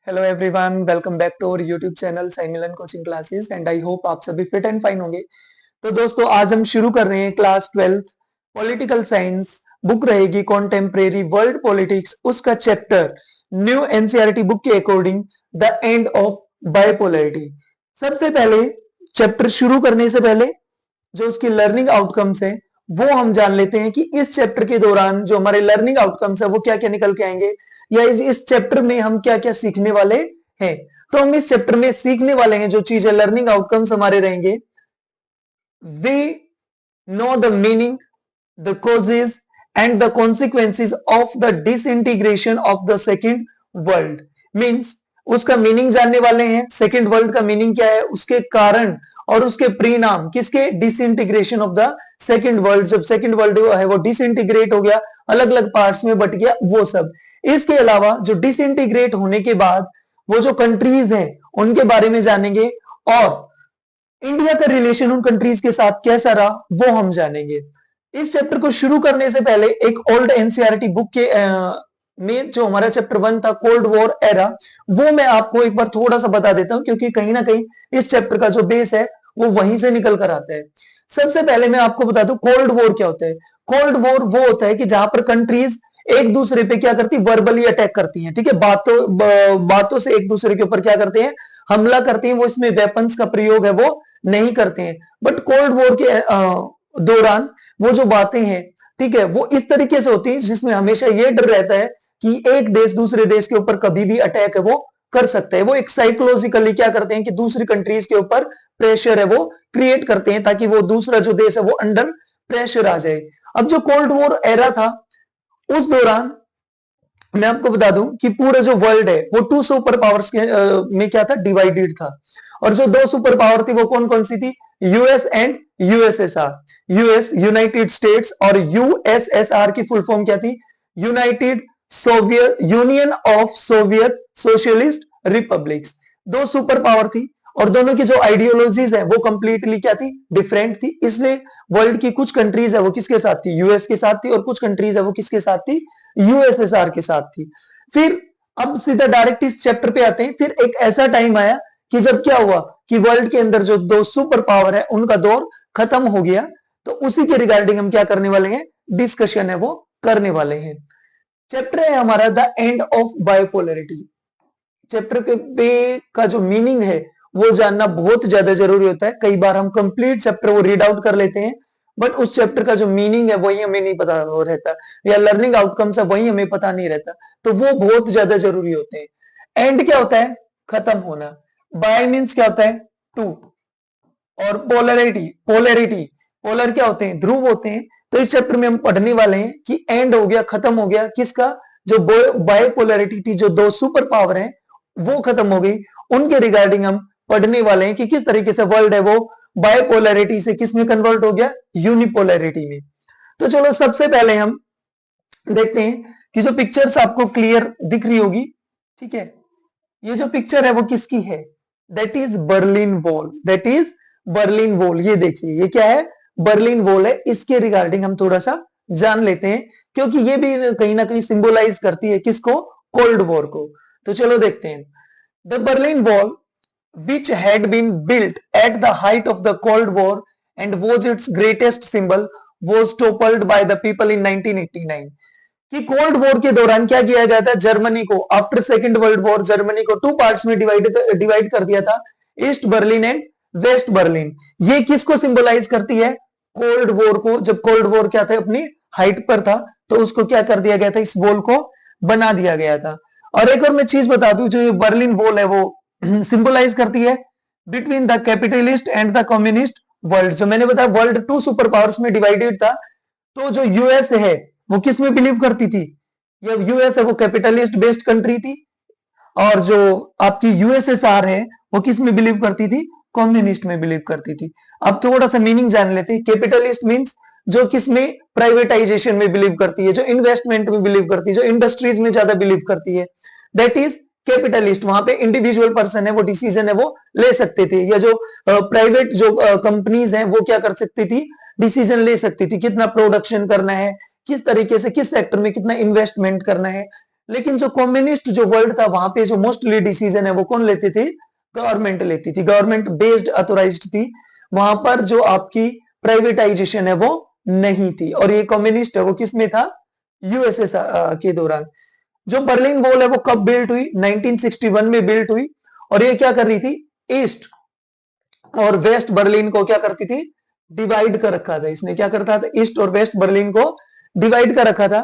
Hello everyone, welcome back to our YouTube channel Sai Milan coaching classes and I hope आप सभी fit and fine होंगे। तो दोस्तों, आज हम शुरू कर रहे हैं class 12th political science. Book रहेगी कॉन्टेम्परेरी वर्ल्ड पॉलिटिक्स, उसका चैप्टर न्यू एनसीईआरटी बुक के according the end of bipolarity. सबसे पहले चैप्टर शुरू करने से पहले जो उसकी लर्निंग आउटकम्स है वो हम जान लेते हैं कि इस चैप्टर के दौरान जो हमारे लर्निंग आउटकम्स है वो क्या क्या निकल के आएंगे, या इस चैप्टर में हम क्या क्या सीखने वाले हैं। तो हम इस चैप्टर में सीखने वाले हैं जो चीजें लर्निंग आउटकम्स हमारे रहेंगे, we know the meaning, the causes and the consequences of the disintegration of the second world। Means उसका मीनिंग जानने वाले हैं, सेकेंड वर्ल्ड का मीनिंग क्या है, उसके कारण और उसके परिणाम किसके, disintegration of the second world. जब सेकेंड वर्ल्ड है वो डिसइंटीग्रेट हो गया, अलग अलग पार्ट्स में बट गया, वो सब। इसके अलावा जो डिसइंटीग्रेट होने के बाद वो जो कंट्रीज हैं उनके बारे में जानेंगे, और इंडिया का रिलेशन उन कंट्रीज के साथ कैसा रहा वो हम जानेंगे। इस चैप्टर को शुरू करने से पहले एक ओल्ड एनसीईआरटी बुक के में जो हमारा चैप्टर 1 था कोल्ड वॉर एरा, वो मैं आपको एक बार थोड़ा सा बता देता हूं, क्योंकि कहीं ना कहीं इस चैप्टर का जो बेस है वो वहीं से निकल कर आता है। सबसे पहले मैं आपको बता दूं कोल्ड वॉर क्या होता है। कोल्ड वॉर वो होता है कि जहां पर कंट्रीज एक दूसरे पे क्या करती, वर्बली अटैक करती हैं, ठीक है, बातों से एक दूसरे के ऊपर क्या करते हैं, हमला करते हैं। वो इसमें वेपन्स का प्रयोग है वो नहीं करते हैं, बट कोल्ड वॉर के दौरान वो जो बातें हैं, ठीक है, वो इस तरीके से होती है जिसमें हमेशा ये डर रहता है कि एक देश दूसरे देश के ऊपर कभी भी अटैक है वो कर सकता है। वो एक साइकोलॉजिकली क्या करते हैं कि दूसरी कंट्रीज के ऊपर प्रेशर है वो क्रिएट करते हैं, ताकि वो दूसरा जो देश है वो अंडर प्रेशर आ जाए। अब जो कोल्ड वॉर एरा था उस दौरान मैं आपको बता दूं कि पूरा जो वर्ल्ड है वो टू सुपर पावर्स के में क्या था, डिवाइडेड था। और जो दो सुपर पावर थी वो कौन कौन सी थी, US and USSR. US United states और यूएसएसआर की फुल फॉर्म क्या थी, United Soviet union of Soviet socialist republics. दो सुपर पावर थी और दोनों की जो आइडियोलॉजीज है वो कंप्लीटली क्या थी, डिफरेंट थी। इसलिए वर्ल्ड की कुछ कंट्रीज है वो किसके साथ थी, यूएस के साथ थी, और कुछ कंट्रीज है वो किसके साथ थी, यूएसएसआर के साथ थी। फिर अब सीधा डायरेक्ट इस चैप्टर पे आते हैं। फिर एक ऐसा टाइम आया कि जब क्या हुआ कि वर्ल्ड के अंदर जो दो सुपर पावर है उनका दौर खत्म हो गया। तो उसी के रिगार्डिंग हम क्या करने वाले हैं, डिस्कशन है वो करने वाले हैं। चैप्टर है हमारा द एंड ऑफ बायोपोलरिटी। चैप्टर के पे का जो मीनिंग है वो जानना बहुत ज्यादा जरूरी होता है। कई बार हम कंप्लीट चैप्टर वो रीड आउट कर लेते हैं, बट उस चैप्टर का जो मीनिंग है वही हमें नहीं पता हो रहता, या लर्निंग आउटकम्स है वही हमें पता नहीं रहता, तो वो बहुत ज्यादा जरूरी होते हैं। एंड क्या होता है, खत्म होना। बाय मीन्स क्या होता है, टू। और पोलरिटी, पोलर क्या होते हैं, ध्रुव होते हैं। तो इस चैप्टर में हम पढ़ने वाले हैं कि एंड हो गया, खत्म हो गया किसका, जो बायोपोलरिटी थी, जो दो सुपर पावर हैं वो खत्म हो गई। उनके रिगार्डिंग हम पढ़ने वाले हैं कि किस तरीके से वर्ल्ड है वो बायोपोलरिटी से किस में कन्वर्ट हो गया, यूनिपोलरिटी में। तो चलो सबसे पहले हम देखते हैं कि जो पिक्चर्स आपको क्लियर दिख रही होगी, ठीक है, ये जो पिक्चर है वो किसकी है, that is Berlin wall. That is Berlin wall. ये देखिए ये क्या है, बर्लिन वॉल है। इसके रिगार्डिंग हम थोड़ा सा जान लेते हैं, क्योंकि ये भी कहीं ना कहीं सिंबलाइज करती है किसको, कोल्ड वॉर को। तो चलो देखते हैं। The Berlin wall which had been built at the height of the Cold War and was its greatest symbol was toppled by the people in 1989। कि कोल्ड वॉर के दौरान क्या किया गया था, जर्मनी को after second world war Germany को two parts में डिवाइड कर दिया था, east Berlin and west Berlin. ये किसको सिंबलाइज करती है, कोल्ड वॉर को। जब कोल्ड वॉर क्या था, अपनी हाइट पर था, तो उसको क्या कर दिया गया था, इस वॉल को बना दिया गया था। और एक और मैं चीज बता दूं, जो ये बर्लिन वॉल है वो सिंबलाइज करती है between the capitalist and the communist world. जो मैंने बताया वर्ल्ड टू सुपर पावर्स में डिवाइडेड था, तो जो यूएस है वो किस में बिलीव करती थी, ये यूएस है वो कैपिटलिस्ट बेस्ड कंट्री थी, और जो आपकी यूएसएसआर है वो किस में बिलीव करती थी, कम्युनिस्ट में बिलीव करती थी। अब थोड़ा सा मीनिंग जान लेते हैं। कैपिटलिस्ट मींस जो किस में, प्राइवेटाइजेशन में बिलीव करती है, जो इन्वेस्टमेंट में बिलीव करती है, जो इंडस्ट्रीज में ज्यादा बिलीव करती है, दैट इज कैपिटलिस्ट। वहां पे इंडिविजुअल पर्सन है वो डिसीजन है वो ले सकते थे, या जो प्राइवेट जो कंपनीज हैं वो क्या कर सकती थी, डिसीजन ले सकती थी, कितना प्रोडक्शन करना है, किस तरीके से किस सेक्टर में कितना इन्वेस्टमेंट करना है, लेकिन जो कम्युनिस्ट जो वर्ल्ड था वहां पे जो मोस्टली डिसीजन है वो कौन लेती थी? गवर्नमेंट लेती थी, गवर्नमेंट बेस्ड अथोराइज्ड थी। वहां पर जो आपकी प्राइवेटाइजेशन है वो नहीं थी। और ये कम्युनिस्ट है वो किस में था? यूएसएसआर के दौरान। जो बर्लिन वॉल है वो कब बिल्ट हुई? 1961 में बिल्ट हुई। और ये क्या कर रही थी? ईस्ट और वेस्ट बर्लिन को क्या करती थी? डिवाइड कर रखा था इसने। क्या करता था? ईस्ट और वेस्ट बर्लिन को डिवाइड कर रखा था।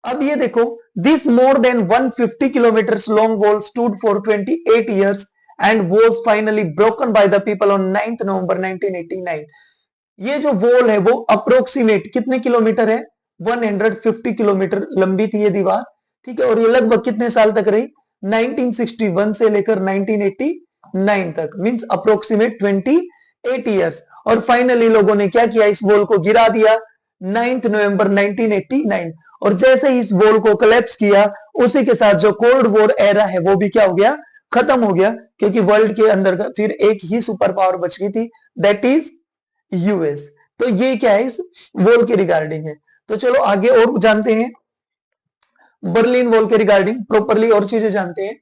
अब ये देखो, this more than 150 kilometre long wall stood for 28 years and was finally broken by the people on 9 नवंबर 1989। ये जो वॉल है वो अप्रोक्सीमेट कितने किलोमीटर है? 150 किलोमीटर लंबी थी ये दीवार, ठीक है। और ये लगभग कितने साल तक रही? 1961 से लेकर 1989 तक, मींस अप्रोक्सीमेट 28 ईयर्स। और फाइनली लोगों ने क्या किया? इस वॉल को गिरा दिया 9 नवंबर 1989। और जैसे ही इस वॉल को कोलैप्स किया, उसी के साथ जो कोल्ड वॉर एरा है वो भी क्या हो गया? खत्म हो गया। क्योंकि वर्ल्ड के अंदर का फिर एक ही सुपर पावर बच गई थी, दैट इज यूएस। तो ये क्या है? इस वॉल के रिगार्डिंग है। तो चलो आगे और जानते हैं बर्लिन वॉल के रिगार्डिंग प्रॉपरली और चीजें जानते हैं।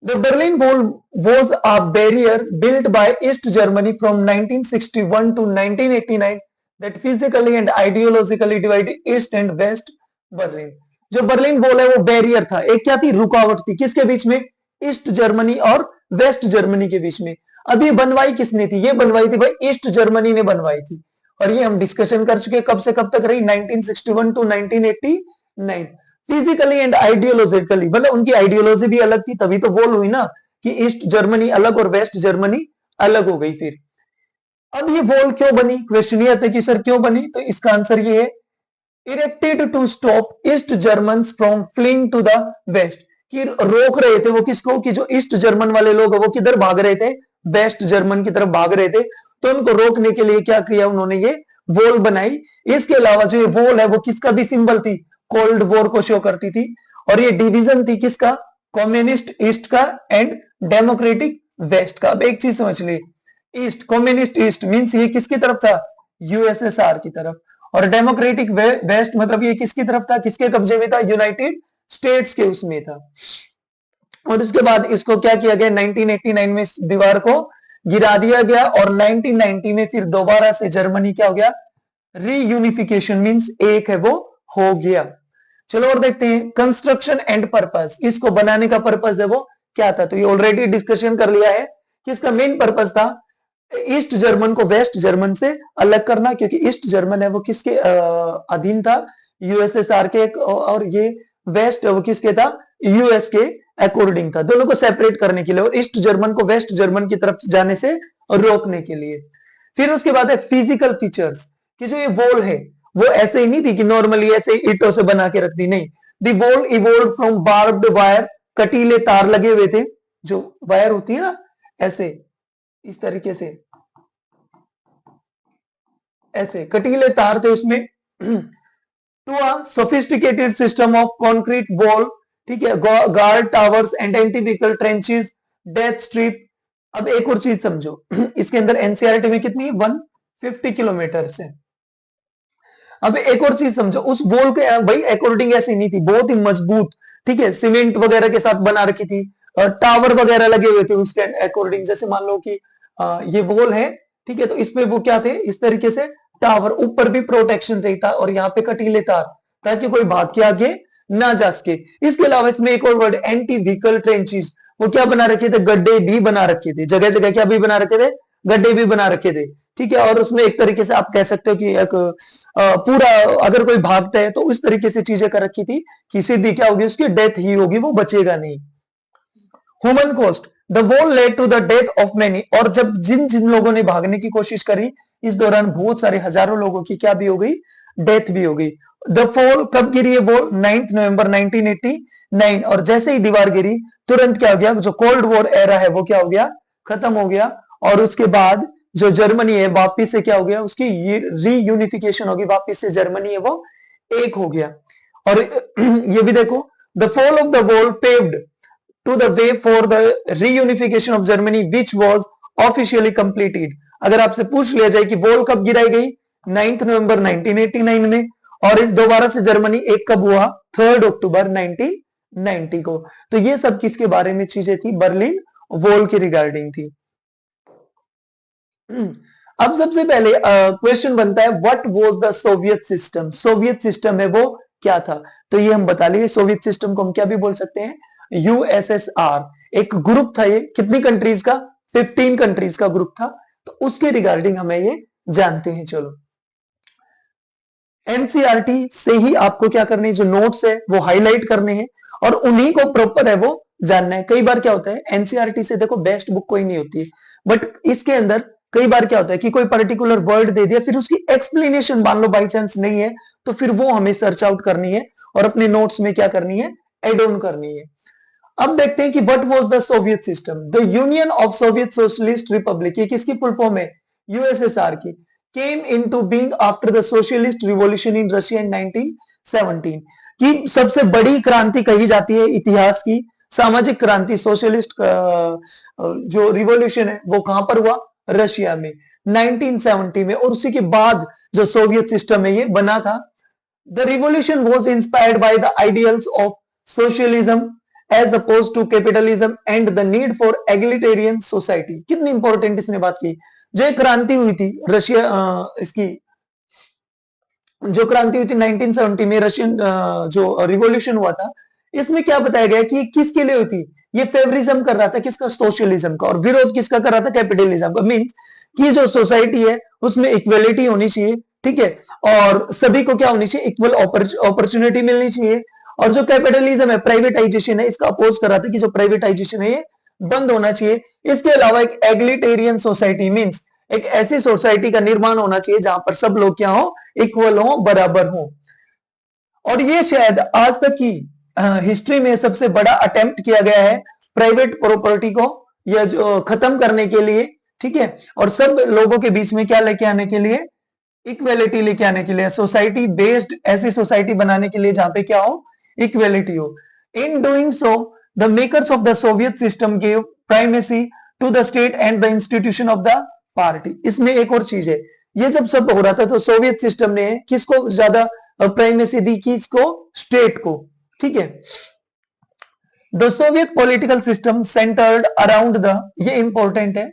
The Berlin Wall was a barrier built by East Germany from 1961 to 1989 that physically and ideologically divided East and West Berlin. जो बर्लिन वॉल है वो बैरियर था, एक क्या थी? रुकावट थी। किसके बीच में? ईस्ट जर्मनी और वेस्ट जर्मनी के बीच में। अब ये बनवाई किसने थी? ये बनवाई थी भाई ईस्ट जर्मनी ने बनवाई थी। और ये हम डिस्कशन कर चुके, कब से कब तक रही? 1961 टू 1989। फिजिकली एंड आइडियोलॉजिकली, मतलब उनकी आइडियोलॉजी भी अलग थी, तभी तो वॉल हुई ना, कि ईस्ट जर्मनी अलग और वेस्ट जर्मनी अलग हो गई। फिर अब ये वॉल क्यों बनी? क्वेश्चन ये आता है कि सर क्यों बनी? तो इसका आंसर ये है, erected to stop east Germans from fleeing to the west, कि रोक रहे थे वो किसको? कि जो ईस्ट जर्मन वाले लोग है वो किधर भाग रहे थे? वेस्ट जर्मन की तरफ भाग रहे थे। तो उनको रोकने के लिए क्या किया उन्होंने? ये वॉल बनाई। इसके अलावा जो ये वॉल है वो किसका भी सिंबल थी? कोल्ड वॉर को शो करती थी। और ये डिवीजन थी किसका? कम्युनिस्ट ईस्ट का एंड डेमोक्रेटिक वेस्ट का। अब एक चीज समझ ली, ईस्ट, कम्युनिस्ट ईस्ट मींस ये किसकी तरफ था? यूएसएसआर की तरफ। और डेमोक्रेटिक वेस्ट मतलब ये किसकी तरफ था? किसके कब्जे में था? यूनाइटेड स्टेट्स के उसमें था। और उसके बाद इसको क्या किया गया? 1989 में इस दीवार को गिरा दिया गया। और 1990 में फिर दोबारा से जर्मनी क्या हो गया? रीयूनिफिकेशन मींस एक है वो हो गया। चलो और देखते हैं कंस्ट्रक्शन एंड पर्पस। इसको बनाने का पर्पस है वो क्या था? तो ये ऑलरेडी डिस्कशन कर लिया है कि इसका मेन पर्पस था ईस्ट जर्मन को वेस्ट जर्मन से अलग करना, क्योंकि ईस्ट जर्मन है वो किसके अधीन था? यूएसएसआर के। और ये वेस्ट वो किसके था? यूएस के अकॉर्डिंग था। दोनों को सेपरेट करने के लिए और ईस्ट जर्मन को वेस्ट जर्मन की तरफ जाने से रोकने के लिए। फिर उसके बाद है फिजिकल फीचर्स, कि जो ये वॉल है वो ऐसे ही नहीं थी कि नॉर्मली ऐसे ईंटों से बना के रख दी, नहीं। The wall evolve from barbed wire, कटीले तार लगे हुए थे, जो वायर होती है ना ऐसे, इस तरीके से ऐसे कटीले तार थे उसमें, to a sophisticated system of concrete wall, ठीक है, guard towers and anti vehicle trenches, death strip. अब एक और चीज समझो, इसके अंदर एनसीईआरटी में कितनी 150 किलोमीटर से। अब एक और चीज समझो, उस वॉल के भाई अकॉर्डिंग ऐसी नहीं थी, बहुत ही मजबूत, ठीक है, सीमेंट वगैरह के साथ बना रखी थी। टावर वगैरह लगे हुए थे उसके अकॉर्डिंग। जैसे मान लो कि ये वॉल है, ठीक है, तो इसमें वो क्या थे? इस तरीके से टावर, ऊपर भी प्रोटेक्शन रहता और यहाँ पे कटीले तार, ताकि कोई भाग के आगे ना जा सके। इसके अलावा इसमें एक और वर्ड एंटी व्हीकल ट्रेंचेस, वो क्या बना रखे थे? गड्ढे भी बना रखे थे, जगह जगह क्या भी बना रखे थे? गड्ढे भी बना रखे थे, ठीक है। और उसमें एक तरीके से आप कह सकते हो कि एक पूरा, अगर कोई भागता है तो उस तरीके से चीजें कर रखी थी कि सीधी क्या होगी? उसकी डेथ ही होगी, वो बचेगा नहीं। Human cost, the wall led to the death of many, और जब जिन जिन लोगों ने भागने की कोशिश करी, इस दौरान बहुत सारे हजारों लोगों की क्या भी हो गई? डेथ भी हो गई। द फॉल कब गिरी है? वॉल 9 नवंबर 1989। और जैसे ही दीवार गिरी, तुरंत क्या हो गया? जो कोल्ड वॉर एरा है वो क्या हो गया? खत्म हो गया। और उसके बाद जो जर्मनी है वापिस से क्या हो गया? उसकी रीयूनिफिकेशन होगी, वापिस से जर्मनी है वो एक हो गया। और ये भी देखो, the fall of the wall paved to the way for the reunification of Germany which was officially completed। अगर आपसे पूछ लिया जाए कि वॉल कब गिराई गई? 9 नवंबर 1989 में, और इस दोबारा से जर्मनी एक कब हुआ? 3 अक्टूबर 1990 को। तो ये सब किसके बारे में चीजें थी? बर्लिन वॉल के रिगार्डिंग थी। अब सबसे पहले क्वेश्चन बनता है what was the Soviet system? Soviet system है वो क्या था? तो ये हम बता लिए, सोवियत सिस्टम को हम क्या भी बोल सकते हैं? यूएसएसआर। एक ग्रुप था, ये कितनी कंट्रीज का? 15 कंट्रीज का ग्रुप था। तो उसके रिगार्डिंग हमें ये जानते हैं। चलो, एनसीईआरटी से ही आपको क्या करने हैं? जो नोट्स है वो हाईलाइट करने हैं और उन्हीं को प्रॉपर है वो जानना है। कई बार क्या होता है, एनसीईआरटी से देखो बेस्ट बुक कोई नहीं होती है, बट इसके अंदर कई बार क्या होता है कि कोई पर्टिकुलर वर्ड दे दिया, फिर उसकी एक्सप्लेनेशन मान लो बाई चांस नहीं है, तो फिर वो हमें सर्च आउट करनी है और अपने नोट्स में क्या करनी है? एड ऑन करनी है। अब देखते हैं कि what was the Soviet system? The Union of Soviet Socialist Republic, ये किसकी फुल फॉर्म है? यूएसएसआर की। Came into being after the socialist revolution in Russia in 1917, की सबसे बड़ी क्रांति कही जाती है इतिहास की, सामाजिक क्रांति, सोशलिस्ट जो रिवॉल्यूशन है वो कहां पर हुआ? रशिया में 1970 में। और उसी के बाद जो सोवियत सिस्टम है ये बना था। The revolution was inspired by the ideals of socialism as oppose to capitalism and the need for egalitarian society. कितनी इंपॉर्टेंट इसने बात की। जो एक क्रांति हुई थी रशिया, इसकी जो क्रांति हुई थी 1970 में, रशियन जो रिवॉल्यूशन हुआ था, इसमें क्या बताया गया कि किसके लिए हुई थी? ये फेवरिज्म कर रहा था किसका? सोशलिज्म का। और विरोध किसका कर रहा था? कैपिटलिज्म का। मींस कि जो सोसाइटी है उसमें इक्वलिटी होनी चाहिए, ठीक है, और सभी को क्या होनी चाहिए? इक्वल अपॉर्चुनिटी मिलनी चाहिए। और जो कैपिटलिज्म है, प्राइवेटाइजेशन है, इसका अपोज कर रहा था कि जो प्राइवेटाइजेशन है ये बंद होना चाहिए। इसके अलावा एक एग्लिटेरियन सोसाइटी, मींस एक ऐसी सोसाइटी का निर्माण होना चाहिए जहां पर सब लोग क्या हो? इक्वल हो, बराबर हो। और ये शायद आज तक की हिस्ट्री में सबसे बड़ा अटेम्प्ट किया गया है प्राइवेट प्रॉपर्टी को या जो खत्म करने के लिए, ठीक है, और सब लोगों के बीच में क्या लेके आने के लिए? इक्वेलिटी लेके आने के लिए, सोसाइटी बेस्ड ऐसी सोसाइटी बनाने के लिए जहां पे क्या हो? इक्वेलिटी हो। In doing so the makers of the Soviet system give primacy to the state and the institution of the party. इसमें एक और चीज है, ये जब सब हो रहा था तो सोवियत सिस्टम ने किसको ज्यादा प्राइमेसी दी? किसको? स्टेट को, ठीक है। The Soviet political system centred around the, ये इंपॉर्टेंट है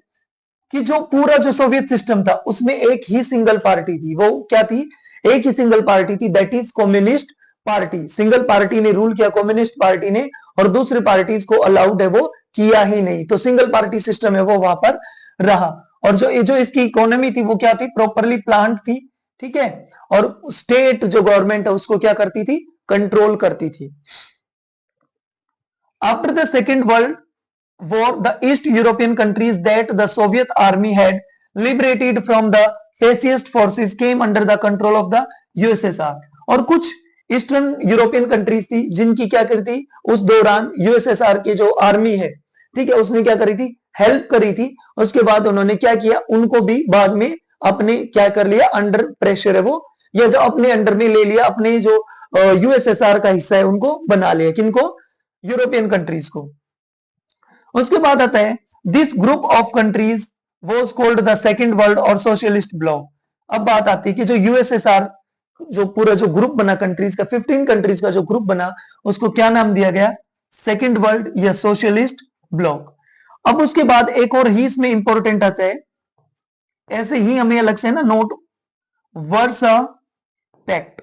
कि जो पूरा जो सोवियत सिस्टम था उसमें एक ही सिंगल पार्टी थी। वो क्या थी? एक ही सिंगल पार्टी थी, that is communist party. Single party ने रूल किया, कम्युनिस्ट पार्टी ने, और दूसरी पार्टीज को अलाउड है वो किया ही नहीं। तो सिंगल पार्टी सिस्टम है वो वहां पर रहा। और जो इसकी इकोनॉमी थी वो क्या थी? प्रॉपरली प्लान्ड थी, ठीक है, और स्टेट जो गवर्नमेंट है उसको क्या करती थी? कंट्रोल करती थी। After the second world war, the East European countries that the Soviet army had liberated from the fascist forces came under the control of the USSR। और कुछ ईस्टर्न यूरोपियन कंट्रीज थी जिनकी क्या करी थी उस दौरान? यूएसएसआर की जो आर्मी है, ठीक है, उसने क्या करी थी? हेल्प करी थी। उसके बाद उन्होंने क्या किया? उनको भी बाद में अपने क्या कर लिया? अंडर प्रेशर है वो, या जो अपने अंडर में ले लिया, अपने जो यूएसएसआर का हिस्सा है उनको बना लिया। किनको? यूरोपियन कंट्रीज को। उसके बाद आता है this group of countries was called the second world और सोशलिस्ट ब्लॉक। अब बात आती है कि जो यूएसएसआर जो पूरा जो ग्रुप बना कंट्रीज का, 15 कंट्रीज का जो ग्रुप बना, उसको क्या नाम दिया गया? सेकंड वर्ल्ड या सोशलिस्ट ब्लॉक। अब उसके बाद एक और ही इसमें इंपॉर्टेंट आता है, ऐसे ही हमें अलग से ना नोट, वर्सा पैक्ट।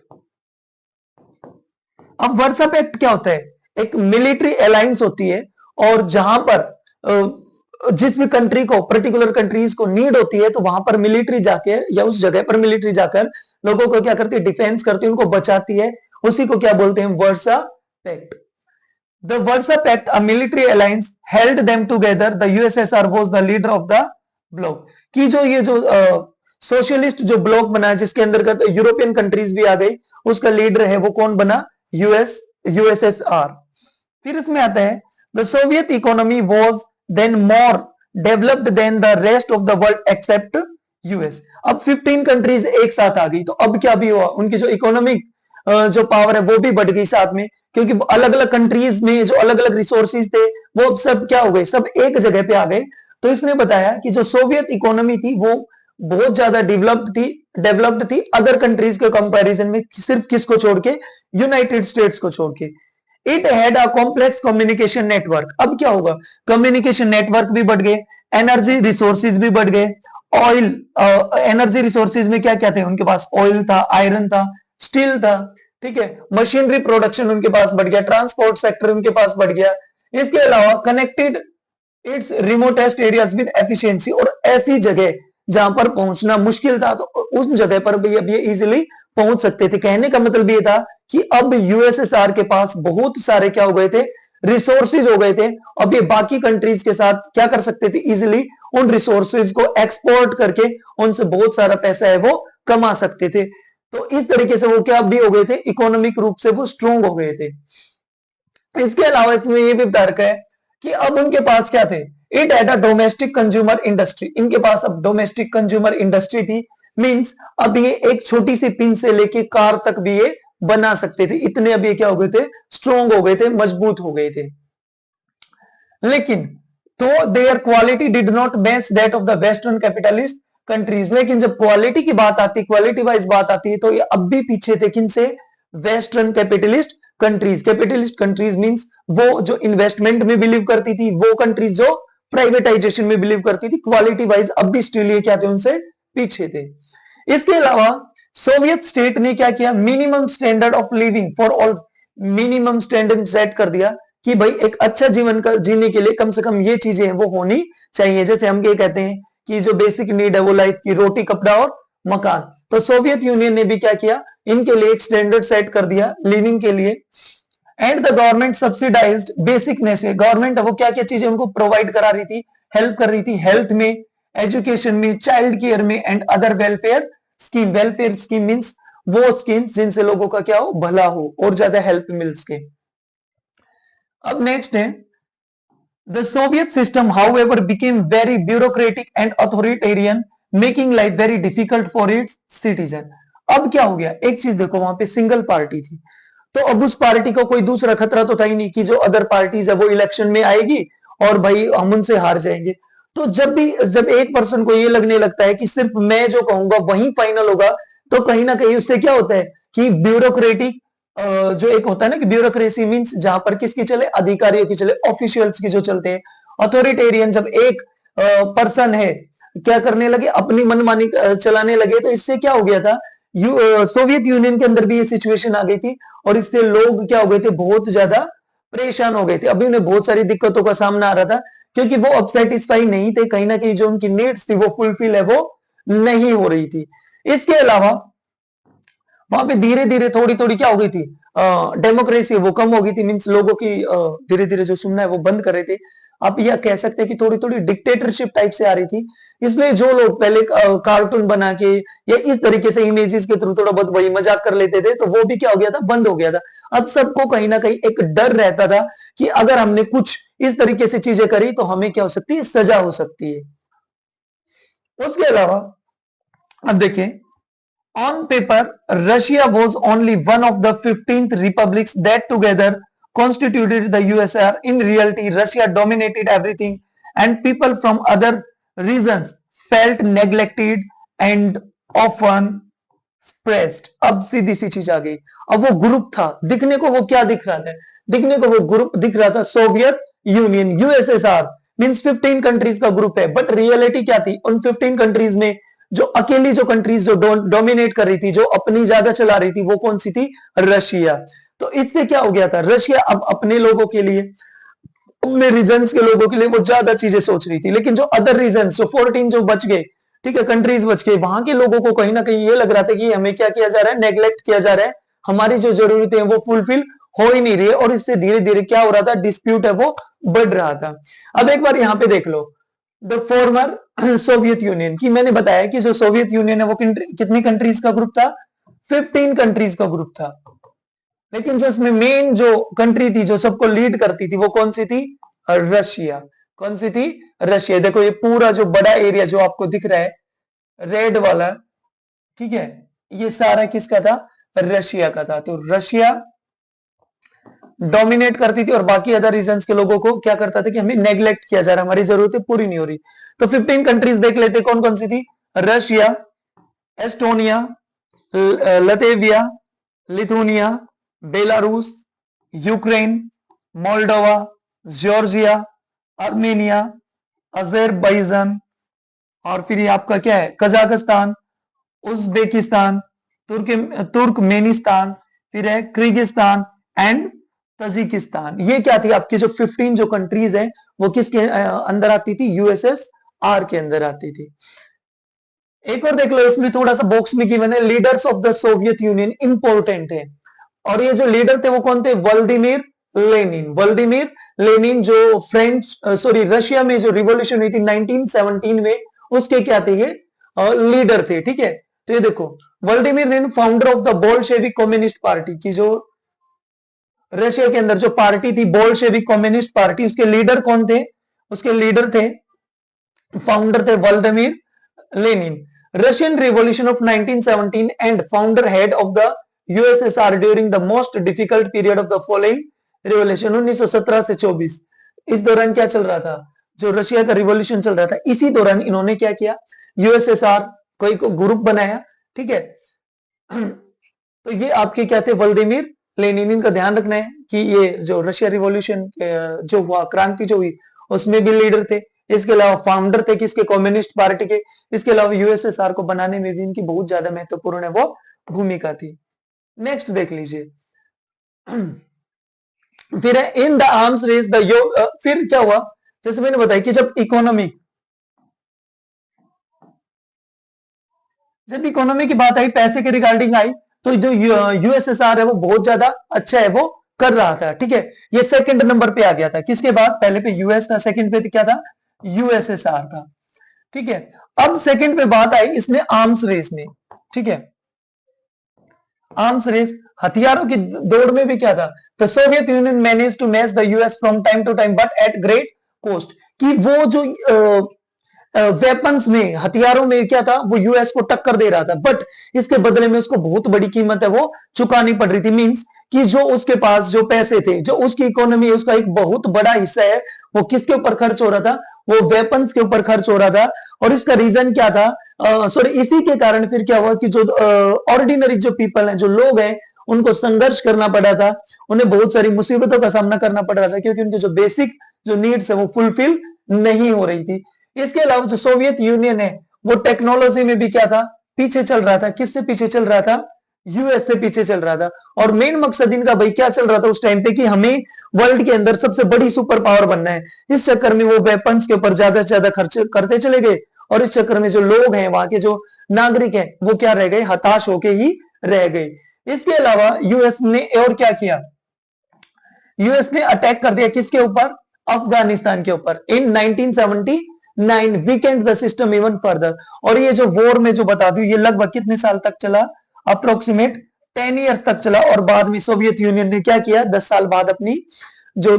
अब वर्सा पैक्ट क्या होता है? एक मिलिट्री अलायंस होती है, और जहां पर जिस भी कंट्री को, पर्टिकुलर कंट्रीज को नीड होती है तो वहां पर मिलिट्री जाके या उस जगह पर मिलिट्री जाकर लोगों को क्या करती है? डिफेंस करती है, उनको बचाती है। उसी को क्या बोलते हैं? Warsaw Pact. The Warsaw Pact, a military alliance, held them together. The USSR was the leader of the bloc. कि जो ये जो सोशलिस्ट जो ब्लॉक बना जिसके अंतर्गत यूरोपियन कंट्रीज भी आ गई, उसका लीडर है वो कौन बना? यूएसएसआर। फिर इसमें आता है the Soviet economy was then more developed than the rest of the world except US। अब 15 कंट्रीज एक साथ आ गई, तो अब क्या भी हुआ? उनकी जो इकोनॉमिक जो पावर है वो भी बढ़ गई साथ में, क्योंकि अलग अलग कंट्रीज में जो अलग अलग रिसोर्सेज थे वो अब सब क्या हो गए? सब एक जगह पे आ गए। तो इसने बताया कि जो सोवियत इकोनॉमी थी वो बहुत ज्यादा डेवलप्ड थी डेवलप्ड थी अदर कंट्रीज के कंपैरिजन में, सिर्फ किसको छोड़ के, यूनाइटेड स्टेट्स को छोड़ के। It had a complex communication network. अब क्या होगा, कम्युनिकेशन नेटवर्क भी बढ़ गए, एनर्जी रिसोर्सेज भी बढ़ गए। ऑयल, एनर्जी रिसोर्सेज में क्या क्या थे उनके पास, ऑयल था, आयरन था, स्टील था, ठीक है। मशीनरी प्रोडक्शन उनके पास बढ़ गया, ट्रांसपोर्ट सेक्टर उनके पास बढ़ गया। इसके अलावा connected it's remotest areas with efficiency, और ऐसी जगह जहां पर पहुंचना मुश्किल था तो उस जगह पर भी अब ये इजीली पहुंच सकते थे। कहने का मतलब ये था कि अब यूएसएसआर के पास बहुत सारे क्या हो गए थे, रिसोर्सेज हो गए थे। अब ये बाकी कंट्रीज के साथ क्या कर सकते थे, इजीली उन रिसोर्सेज को एक्सपोर्ट करके उनसे बहुत सारा पैसा है वो कमा सकते थे। तो इस तरीके से वो क्या भी हो गए थे, इकोनॉमिक रूप से वो स्ट्रोंग हो गए थे। इसके अलावा इसमें ये भी तर्क है कि अब उनके पास क्या थे, it had a domestic consumer industry. इनके पास अब डोमेस्टिक कंज्यूमर इंडस्ट्री थी, मींस अब ये एक छोटी सी पिन से लेके कार तक भी ये बना सकते थे। इतने अब ये क्या हो गए थे, स्ट्रोंग हो गए थे, मजबूत हो गए थे। लेकिन तो there quality did not match that of the western capitalist countries. लेकिन जब क्वालिटी की बात आती है, क्वालिटी वाइज बात आती है, तो ये अब भी पीछे थे किनसे, western capitalist countries. Capitalist countries means वो जो इन्वेस्टमेंट में बिलीव करती थी, वो कंट्रीज जो प्राइवेटाइजेशन में बिलीव करती थी। क्वालिटी वाइज अब भी स्टिल ये क्या थे, उनसे पीछे थे। इसके अलावा सोवियत स्टेट ने क्या किया, minimum standard of living for all, minimum standard set कर दिया कि भाई एक अच्छा जीवन का जीने के लिए कम से कम ये चीजें हैं वो होनी चाहिए। जैसे हम ये कहते हैं कि जो बेसिक नीड है वो लाइफ की, रोटी, कपड़ा और मकान। तो सोवियत यूनियन ने भी क्या किया, इनके लिए एक स्टैंडर्ड सेट कर दिया लिविंग के लिए। एंड द गवर्नमेंट सब्सिडाइज्ड बेसिकनेस है, गवर्नमेंट वो क्या क्या चीजें उनको प्रोवाइड करा रही थी, हेल्प कर रही थी, हेल्थ में, एजुकेशन में, चाइल्ड केयर में, and other welfare scheme. Welfare scheme means वो स्कीम जिनसे लोगों का क्या हो, भला हो और ज्यादा हेल्प मिल सके। अब नेक्स्ट है, the Soviet system however became very bureaucratic and authoritarian, making life very difficult for its citizen. अब क्या हो गया, एक चीज देखो, वहां पे सिंगल पार्टी थी, तो अब उस पार्टी को कोई दूसरा खतरा तो था ही नहीं कि जो अदर पार्टीज है वो इलेक्शन में आएगी और भाई हम उनसे हार जाएंगे। तो जब एक पर्सन को ये लगने लगता है कि सिर्फ मैं जो कहूंगा वही फाइनल होगा, तो कहीं ना कहीं उससे क्या होता है कि ब्यूरोक्रेटिक, जो एक होता है ना कि ब्यूरोक्रेसी मींस जहां पर किसकी चले, अधिकारियों की चले, ऑफिशियल्स की जो चलते हैं। अथॉरिटेरियन जब एक पर्सन है क्या करने लगे, अपनी मनमानी चलाने लगे, तो इससे क्या हो गया था, सोवियत यूनियन के अंदर भी ये सिचुएशन आ गई थी और इससे लोग क्या हो गए थे, बहुत ज्यादा परेशान हो गए थे। अभी उन्हें बहुत सारी दिक्कतों का सामना आ रहा था क्योंकि वो अब सेटिस्फाई नहीं थे, कहीं ना कहीं जो उनकी नीड्स थी वो फुलफिल है वो नहीं हो रही थी। इसके अलावा वहां पे धीरे धीरे थोड़ी थोड़ी क्या हो गई थी, डेमोक्रेसी वो कम हो गई थी, मींस लोगों की धीरे धीरे जो सुनना है वो बंद कर रहे थे। आप यह कह सकते हैं कि थोड़ी थोड़ी डिक्टेटरशिप टाइप से आ रही थी। इसलिए जो लोग पहले कार्टून बना के या इस तरीके से इमेजेस के थ्रू थोड़ा बहुत वही मजाक कर लेते थे, तो वो भी क्या हो गया था, बंद हो गया था। अब सबको कहीं ना कहीं एक डर रहता था कि अगर हमने कुछ इस तरीके से चीजें करी तो हमें क्या हो सकती है, सजा हो सकती है। उसके अलावा अब देखें, on paper, Russia was only one of the 15th republics that together constituted the USSR. In reality, Russia dominated everything, and people from other regions felt neglected and often suppressed. अब सीधी सी चीज आ गई, अब वो ग्रुप था, दिखने को वो क्या दिख रहा था, दिखने को वो ग्रुप दिख रहा था Soviet union, USSR means 15 countries का ग्रुप है, बट रियलिटी क्या थी, उन 15 कंट्रीज में जो अकेली जो कंट्रीज जो डोमिनेट कर रही थी, जो अपनी ज्यादा चला रही थी, वो कौन सी थी, रशिया। तो इससे क्या हो गया था, रशिया अब अपने लोगों के लिए, अपने रीजन्स के लोगों के लिए वो ज्यादा चीजें सोच रही थी। लेकिन जो अदर रीजन, जो 14 जो बच गए, ठीक है, कंट्रीज बच गए, वहां के लोगों को कहीं ना कहीं ये लग रहा था कि हमें क्या किया जा रहा है, नेग्लेक्ट किया जा रहा है, हमारी जो जरूरतें हैं वो फुलफिल हो ही नहीं रही है, और इससे धीरे धीरे क्या हो रहा था, डिस्प्यूट है वो बढ़ रहा था। अब एक बार यहां पे देख लो, द फॉर्मर सोवियत यूनियन की, मैंने बताया कि जो सोवियत यूनियन है वो कितनी कंट्रीज का ग्रुप था, 15 कंट्रीज का ग्रुप था। लेकिन जो इसमें मेन जो कंट्री थी जो सबको लीड करती थी वो कौन सी थी, रशिया। कौन सी थी, रशिया। देखो ये पूरा जो बड़ा एरिया जो आपको दिख रहा है रेड वाला, ठीक है, ये सारा किसका था, रशिया का था। तो रशिया डोमिनेट करती थी और बाकी अदर रीजन्स के लोगों को क्या करता था कि हमें नेग्लेक्ट किया जा रहा है, हमारी जरूरतें पूरी नहीं हो रही। तो 15 कंट्रीज देख लेते कौन कौन सी थी, Russia, Estonia, Latvia, Lithuania, Belarus, Ukraine, Moldova, Georgia, Armenia, Azerbaijan, और फिर ये आपका क्या है, कजाकिस्तान, उज्बेकिस्तान, तुर्कमेनिस्तान, फिर है किर्गिस्तान एंड तजिकिस्तान। ये क्या थी आपकी जो 15 जो कंट्रीज है वो किसके अंदर आती थी, यूएसएसआर के अंदर आती थी। एक और देख लो, इसमें थोड़ा सा बॉक्स में गिवन है, leaders of the Soviet union, important है। और ये जो लीडर थे वो कौन थे, व्लादिमीर लेनिन। व्लादिमीर लेनिन जो रशिया में जो रिवॉल्यूशन हुई थी 1917 में, उसके क्या थे ये लीडर थे। ठीक है, तो ये देखो, Vladimir Lenin founder of the Bolshevik communist party की, जो रशिया के अंदर जो पार्टी थी बोल्शेविक कम्युनिस्ट पार्टी, उसके लीडर कौन थे, उसके लीडर थे, फाउंडर थे Vladimir Lenin. Russian revolution of 1917 and founder head of the USSR during the most difficult period of the following revolution 1917 से 24। इस दौरान क्या चल रहा था, जो रशिया का रिवॉल्यूशन चल रहा था, इसी दौरान इन्होंने क्या किया, यूएसएसआर को एक ग्रुप बनाया। ठीक है, तो ये आपके क्या थे, व्लादिमीर लेनिन। इनका ध्यान रखना है कि ये जो रशिया रिवॉल्यूशन जो हुआ, क्रांति जो हुई, उसमें भी लीडर थे। इसके अलावा फाउंडर थे किसके, कम्युनिस्ट पार्टी के। इसके अलावा यूएसएसआर को बनाने में भी इनकी बहुत ज्यादा महत्वपूर्ण है वो भूमिका थी। नेक्स्ट देख लीजिए, फिर है in the arms race the फिर क्या हुआ, जैसे मैंने बताया कि जब इकोनॉमी की बात आई, पैसे के रिगार्डिंग आई, तो जो यूएसएसआर है वो बहुत ज्यादा अच्छा है वो कर रहा था। ठीक है, ये सेकंड नंबर पे आ गया था, किसके बाद, पहले पे यूएस था, सेकंड पे क्या था, यूएसएसआर था। ठीक है, अब सेकंड पे बात आई इसने आर्म्स रेस में। ठीक है, आर्म्स रेस, हथियारों की दौड़ में भी क्या था, the Soviet Union manage to match the US from time to time but at great cost. कि वो जो वेपन्स में, हथियारों में क्या था, वो यूएस को टक्कर दे रहा था, बट इसके बदले में उसको बहुत बड़ी कीमत है वो चुकानी पड़ रही थी। मींस कि जो उसके पास जो पैसे थे, जो उसकी इकोनॉमी, उसका एक बहुत बड़ा हिस्सा है, वो किसके ऊपर खर्च हो रहा था, वो वेपन्स के ऊपर खर्च हो रहा था। और इसका रीजन क्या था, इसी के कारण फिर क्या हुआ कि जो ऑर्डिनरी जो पीपल हैं, जो लोग हैं, उनको संघर्ष करना पड़ा था, उन्हें बहुत सारी मुसीबतों का सामना करना पड़ रहा था, क्योंकि उनके जो बेसिक जो नीड्स है वो फुलफिल नहीं हो रही थी। इसके अलावा जो सोवियत यूनियन है वो टेक्नोलॉजी में भी क्या था, पीछे चल रहा था। किससे पीछे चल रहा था, यूएस से पीछे चल रहा था। और मेन मकसद इनका भाई क्या चल रहा था उस टाइम पे, कि हमें वर्ल्ड के अंदर सबसे बड़ी सुपर पावर बनना है। इस चक्कर में वो वेपन्स के ऊपर ज्यादा से ज्यादा खर्च करते चले गए, और इस चक्कर में जो लोग हैं, वहां के जो नागरिक हैं, वो क्या रह गए, हताश होके ही रह गए। इसके अलावा यूएस ने और क्या किया, यूएस ने अटैक कर दिया किसके ऊपर, अफगानिस्तान के ऊपर इन 1979, Weeknd the system even further. और ये जो वॉर में जो बता दूं, ये लगभग कितने साल तक चला, अप्रोक्सीमेट 10 ईयर्स तक चला। और बाद में सोवियत यूनियन ने क्या किया, 10 साल बाद अपनी जो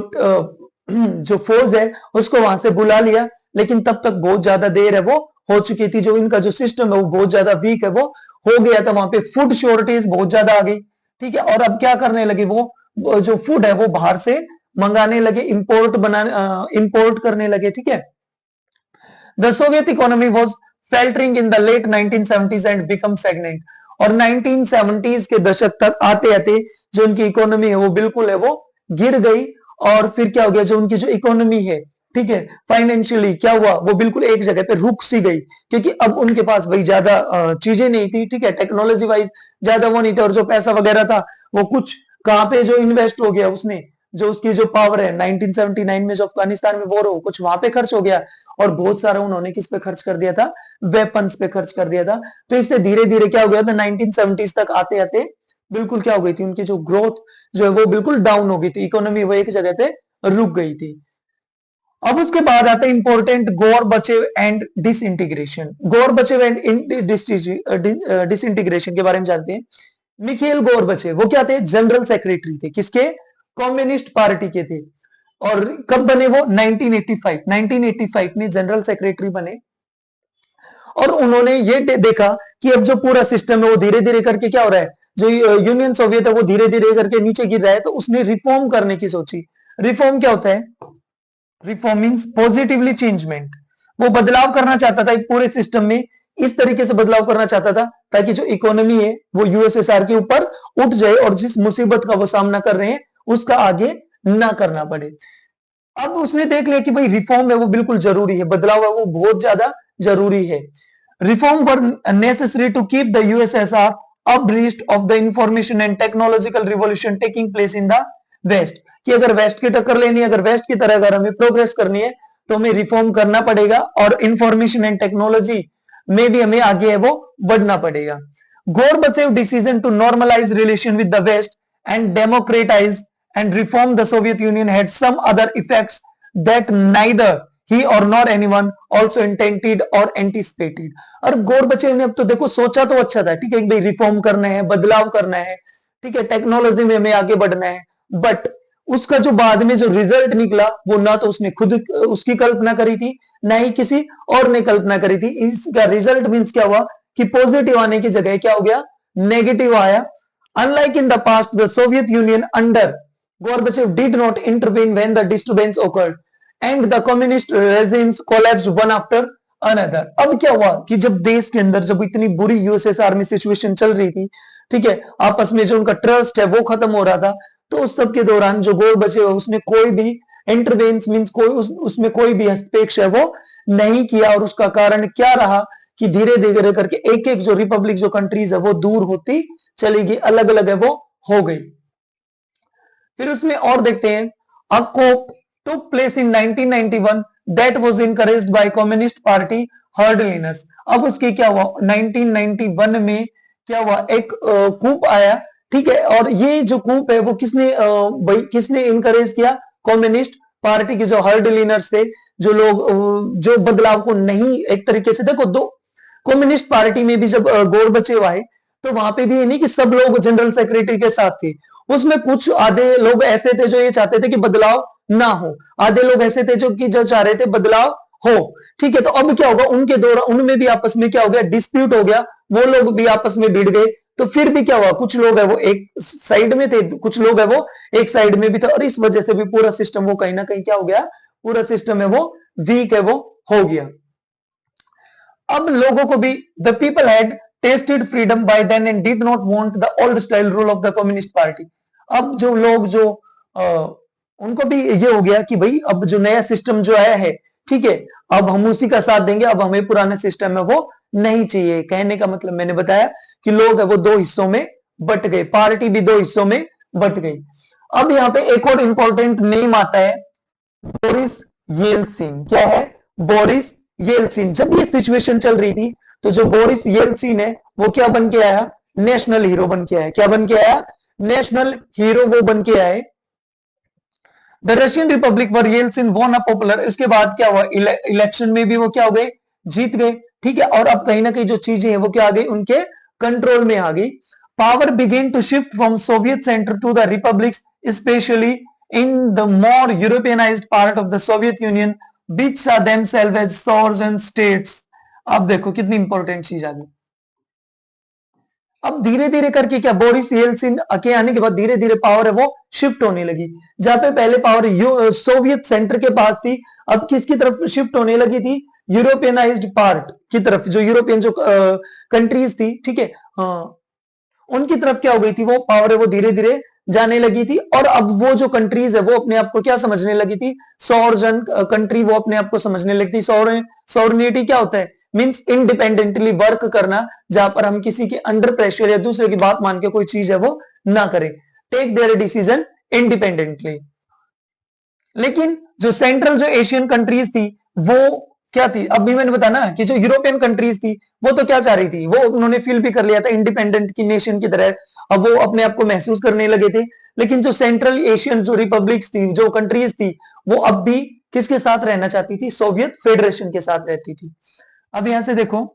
जो फौज है उसको वहां से बुला लिया, लेकिन तब तक बहुत ज्यादा देर है वो हो चुकी थी। जो इनका जो सिस्टम है वो बहुत ज्यादा वीक है वो हो गया था, वहां पे फूड शॉर्टेज बहुत ज्यादा आ गई। ठीक है, और अब क्या करने लगे, वो जो फूड है वो बाहर से मंगाने लगे, इंपोर्ट करने लगे। ठीक है, the Soviet economy was faltering in the late 1970s and become stagnant. और 1970s के दशक तक आते आते जो उनकी इकोनॉमी है वो बिल्कुल है वो गिर गई। और फिर क्या हो गया, जो उनकी जो इकोनॉमी है, ठीक है, फाइनेंशियली क्या हुआ, वो बिल्कुल एक जगह पे रुक सी गई, क्योंकि अब उनके पास भाई ज्यादा चीजें नहीं थी। ठीक है, टेक्नोलॉजी वाइज ज्यादा वो नहीं था, और जो पैसा वगैरह था वो कुछ कहां पे जो इन्वेस्ट हो गया, उसने जो उसकी जो पावर है 1979 में जो अफगानिस्तान में वॉर हो, कुछ वहां पे खर्च हो गया। और बहुत सारा उन्होंने किस पे खर्च कर दिया था, वेपन्स पे खर्च कर दिया था। तो इससे धीरे धीरे क्या हो गया था, 1970s तक आते आते बिल्कुल क्या हो गई थी, उनकी जो ग्रोथ जो है वो बिल्कुल डाउन हो गई थी, इकोनॉमी वो एक जगह पे रुक गई थी। अब उसके बाद आता है important Gorbachev and disintegration. Gorbachev and disintegration के बारे में जानते हैं। मिखेल गोरबचेव वो क्या थे, जनरल सेक्रेटरी थे, किसके, कम्युनिस्ट पार्टी के थे। और कब बने वो, 1985 में जनरल सेक्रेटरी बने। और उन्होंने ये देखा कि अब जो पूरा सिस्टम है वो धीरे धीरे करके क्या हो रहा है, जो यूनियन सोवियत है वो धीरे धीरे करके नीचे गिर रहा है, तो उसने रिफॉर्म करने की सोची। रिफॉर्म क्या होता है, रिफॉर्म मींस पॉजिटिवली चेंजमेंट। वो बदलाव करना चाहता था पूरे सिस्टम में, इस तरीके से बदलाव करना चाहता था ताकि जो इकोनॉमी है वो यूएसएसआर के ऊपर उठ जाए और जिस मुसीबत का वो सामना कर रहे हैं उसका आगे ना करना पड़े। अब उसने देख लिया कि भाई रिफॉर्म है वो बिल्कुल जरूरी है, बदलाव है वो बहुत ज्यादा जरूरी है। Reform were necessary to keep the USSR abreast of the information and technological revolution taking place in the west, कि अगर वेस्ट की टक्कर लेनी है, अगर वेस्ट की तरह अगर हमें प्रोग्रेस करनी है तो हमें रिफॉर्म करना पड़ेगा और इंफॉर्मेशन एंड टेक्नोलॉजी में भी हमें आगे है वो बढ़ना पड़ेगा। Gorbachev decision to normalise relation with the West and democratise and reform the Soviet Union had some other effects that neither he or nor anyone also intended or anticipated। और गोरबचेव ने अब तो देखो सोचा तो अच्छा था, ठीक है भाई रिफॉर्म करना है, बदलाव करना है, ठीक है टेक्नोलॉजी में हमें आगे बढ़ना है, बट उसका जो बाद में जो रिजल्ट निकला वो ना तो उसने खुद उसकी कल्पना करी थी ना ही किसी और ने कल्पना करी थी। इसका रिजल्ट मींस क्या हुआ कि पॉजिटिव आने की जगह क्या हो गया, नेगेटिव आया। Unlike in the past the Soviet union under Gorbachev did not intervene when the disturbance occurred and the communist regimes collapsed one after another। अब क्या हुआ कि जब देश के अंदर जब इतनी बुरी यूएसएसआर में सिचुएशन चल रही थी, ठीक है आपस में जो उनका ट्रस्ट है वो खत्म हो रहा था, तो उस सब के दौरान जो गोरबचेव उसने कोई भी इंटरवेंस मींस कोई उसमें कोई भी हस्तक्षेप है वो नहीं किया। और उसका कारण क्या रहा कि धीरे धीरे करके एक एक जो रिपब्लिक जो कंट्रीज है वो दूर होती चली गई, अलग अलग है वो हो गई। फिर उसमें और देखते हैं अ coup took place in 1991 that was encouraged by communist party हर्डलिनस। अब उसके क्या हुआ 1991 में क्या हुआ एक कूप आया, ठीक है और ये जो कूप है वो किसने इनकरेज किया, कम्युनिस्ट पार्टी के जो हर्डलिनर्स थे, जो लोग जो बदलाव को नहीं एक तरीके से देखो दो कम्युनिस्ट पार्टी में भी जब गोरबचेव आए तो वहां पे भी ये नहीं कि सब लोग जनरल सेक्रेटरी के साथ थे, उसमें कुछ आधे लोग ऐसे थे जो ये चाहते थे कि बदलाव ना हो, आधे लोग ऐसे थे जो चाह रहे थे बदलाव हो, ठीक है। तो अब क्या होगा उनके दौरान उनमें भी आपस में क्या हो गया, डिस्प्यूट हो गया, वो लोग भी आपस में भिड़ गए। तो फिर भी क्या हुआ, कुछ लोग है वो एक साइड में थे, कुछ लोग है वो एक साइड में भी थे, और इस वजह से भी पूरा सिस्टम वो कहीं ना कहीं क्या हो गया, पूरा सिस्टम है वो वीक है वो हो गया। अब लोगों को भी the people had tasted freedom by then and did not want the old style rule of the communist party. अब जो लोग जो उनको भी ये हो गया कि भाई अब जो नया सिस्टम जो आया है, ठीक है अब हम उसी का साथ देंगे, अब हमें पुराना सिस्टम है वो नहीं चाहिए। कहने का मतलब मैंने बताया कि लोग है वो दो हिस्सों में बट गए, पार्टी भी दो हिस्सों में बट गई। अब यहाँ पे एक और इंपॉर्टेंट नेम आता है बोरिस येल्सिन। क्या है, बोरिस येल्सिन। जब ये सिचुएशन चल रही थी तो जो बोरिस येल्सिन है वो क्या बन के आया, नेशनल हीरो बन के आया। क्या बन के आया, नेशनल हीरो वो बन के आए। The Russian Republic were Yeltsin von a popular. इसके बाद क्या हुआ, इलेक्शन में भी वो क्या हो गए, जीत गए, ठीक है। और अब कहीं ना कहीं जो चीजें हैं वो क्या आ गई, उनके कंट्रोल में आ गई। Power began to shift from Soviet centre to the republics, especially in the more Europeanised part of the Soviet Union which saw themselves as sovereign states। अब देखो कितनी इंपॉर्टेंट चीज आ गई। अब धीरे धीरे करके क्या, बोरिस येल्सिन के आने के बाद धीरे धीरे पावर है वो शिफ्ट होने लगी। जहां पे पहले पावर सोवियत सेंटर के पास थी, अब किसकी तरफ शिफ्ट होने लगी थी, यूरोपियनाइज्ड पार्ट की तरफ, जो यूरोपियन जो कंट्रीज थी, ठीक है उनकी तरफ क्या हो गई थी, वो पावर है वो धीरे धीरे जाने लगी थी। और अब वो जो कंट्रीज है वो अपने आप को क्या समझने लगी थी, सॉवरेन कंट्री वो अपने आप को समझने लगी थी। सॉवरेनिटी क्या होता है, मींस इंडिपेंडेंटली वर्क करना, जहां पर हम किसी के अंडर प्रेशर या दूसरे की बात मान के कोई चीज है वो ना करें, टेक देयर डिसीजन इंडिपेंडेंटली। लेकिन जो सेंट्रल जो एशियन कंट्रीज थी वो क्या थी, अब भी मैंने बताया ना कि जो यूरोपियन कंट्रीज थी वो तो क्या चाह रही थी, वो उन्होंने फील भी कर लिया था इंडिपेंडेंट की नेशन की तरह, अब वो अपने आप को महसूस करने लगे थे। लेकिन जो सेंट्रल एशियन जो रिपब्लिक्स थी, जो कंट्रीज थी, वो अब भी किसके साथ रहना चाहती थी, सोवियत फेडरेशन के साथ रहती थी। अब यहां से देखो,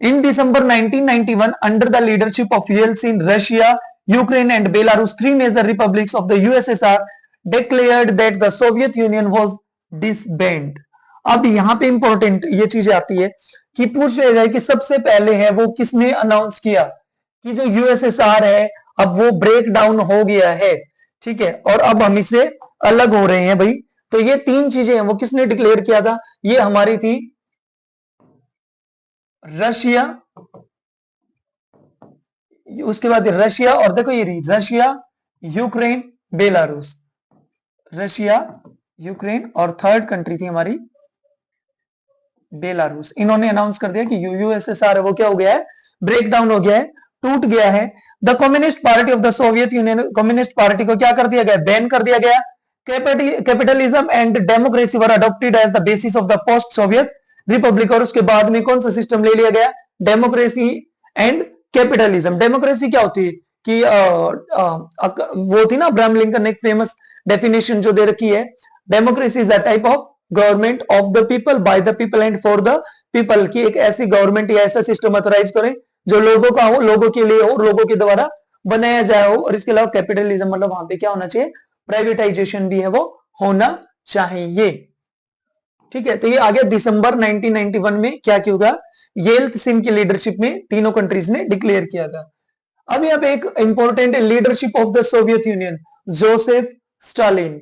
in December 1991 under the leadership of Yeltsin, Russia, Ukraine and Belarus, three major republics of the USSR declared that the Soviet Union was disbanded। अब यहां पे इंपॉर्टेंट ये चीजें आती है कि पूछ लिया जाए कि सबसे पहले है वो किसने अनाउंस किया कि जो यूएसएसआर है अब वो ब्रेक डाउन हो गया है, ठीक है और अब हम इससे अलग हो रहे हैं भाई। तो ये तीन चीजें हैं वो किसने डिक्लेयर किया था, ये हमारी थी रशिया, उसके बाद रशिया, और देखो ये रही Russia, Ukraine, Belarus, Russia, Ukraine, और थर्ड कंट्री थी हमारी बेलारूस। इन्होंने अनाउंस कर दिया कि यूएसएसआर है वो क्या हो गया है, ब्रेक डाउन हो गया है, टूट गया है। The communist party of the Soviet Union, communist party को क्या कर दिया गया, बैन कर दिया गया। Capitalism and democracy were adopted as the basis of the post Soviet republic, और उसके बाद में कौन सा सिस्टम ले लिया गया, डेमोक्रेसी एंड कैपिटलिज्म। डेमोक्रेसी क्या होती है कि वो थी ना अब्राहम लिंकन ने एक फेमस डेफिनेशन जो दे रखी है, democracy is a type of government of the people, by the people and for the people, की एक ऐसी गवर्नमेंट या ऐसा सिस्टम ऑथराइज करें जो लोगों का हो, लोगों के लिए हो, लोगों के द्वारा बनाया जाए हो। और इसके अलावा कैपिटलिज्म मतलब वहां पे क्या होना चाहिए, प्राइवेटाइजेशन भी है वो होना चाहिए। ठीक है, तो ये आ गया दिसंबर 1991 में क्या क्यों होगा, येल्तसिन की लीडरशिप में तीनों कंट्रीज ने डिक्लेयर किया था। अब यहाँ पे एक important leadership of the Soviet union, Joseph Stalin,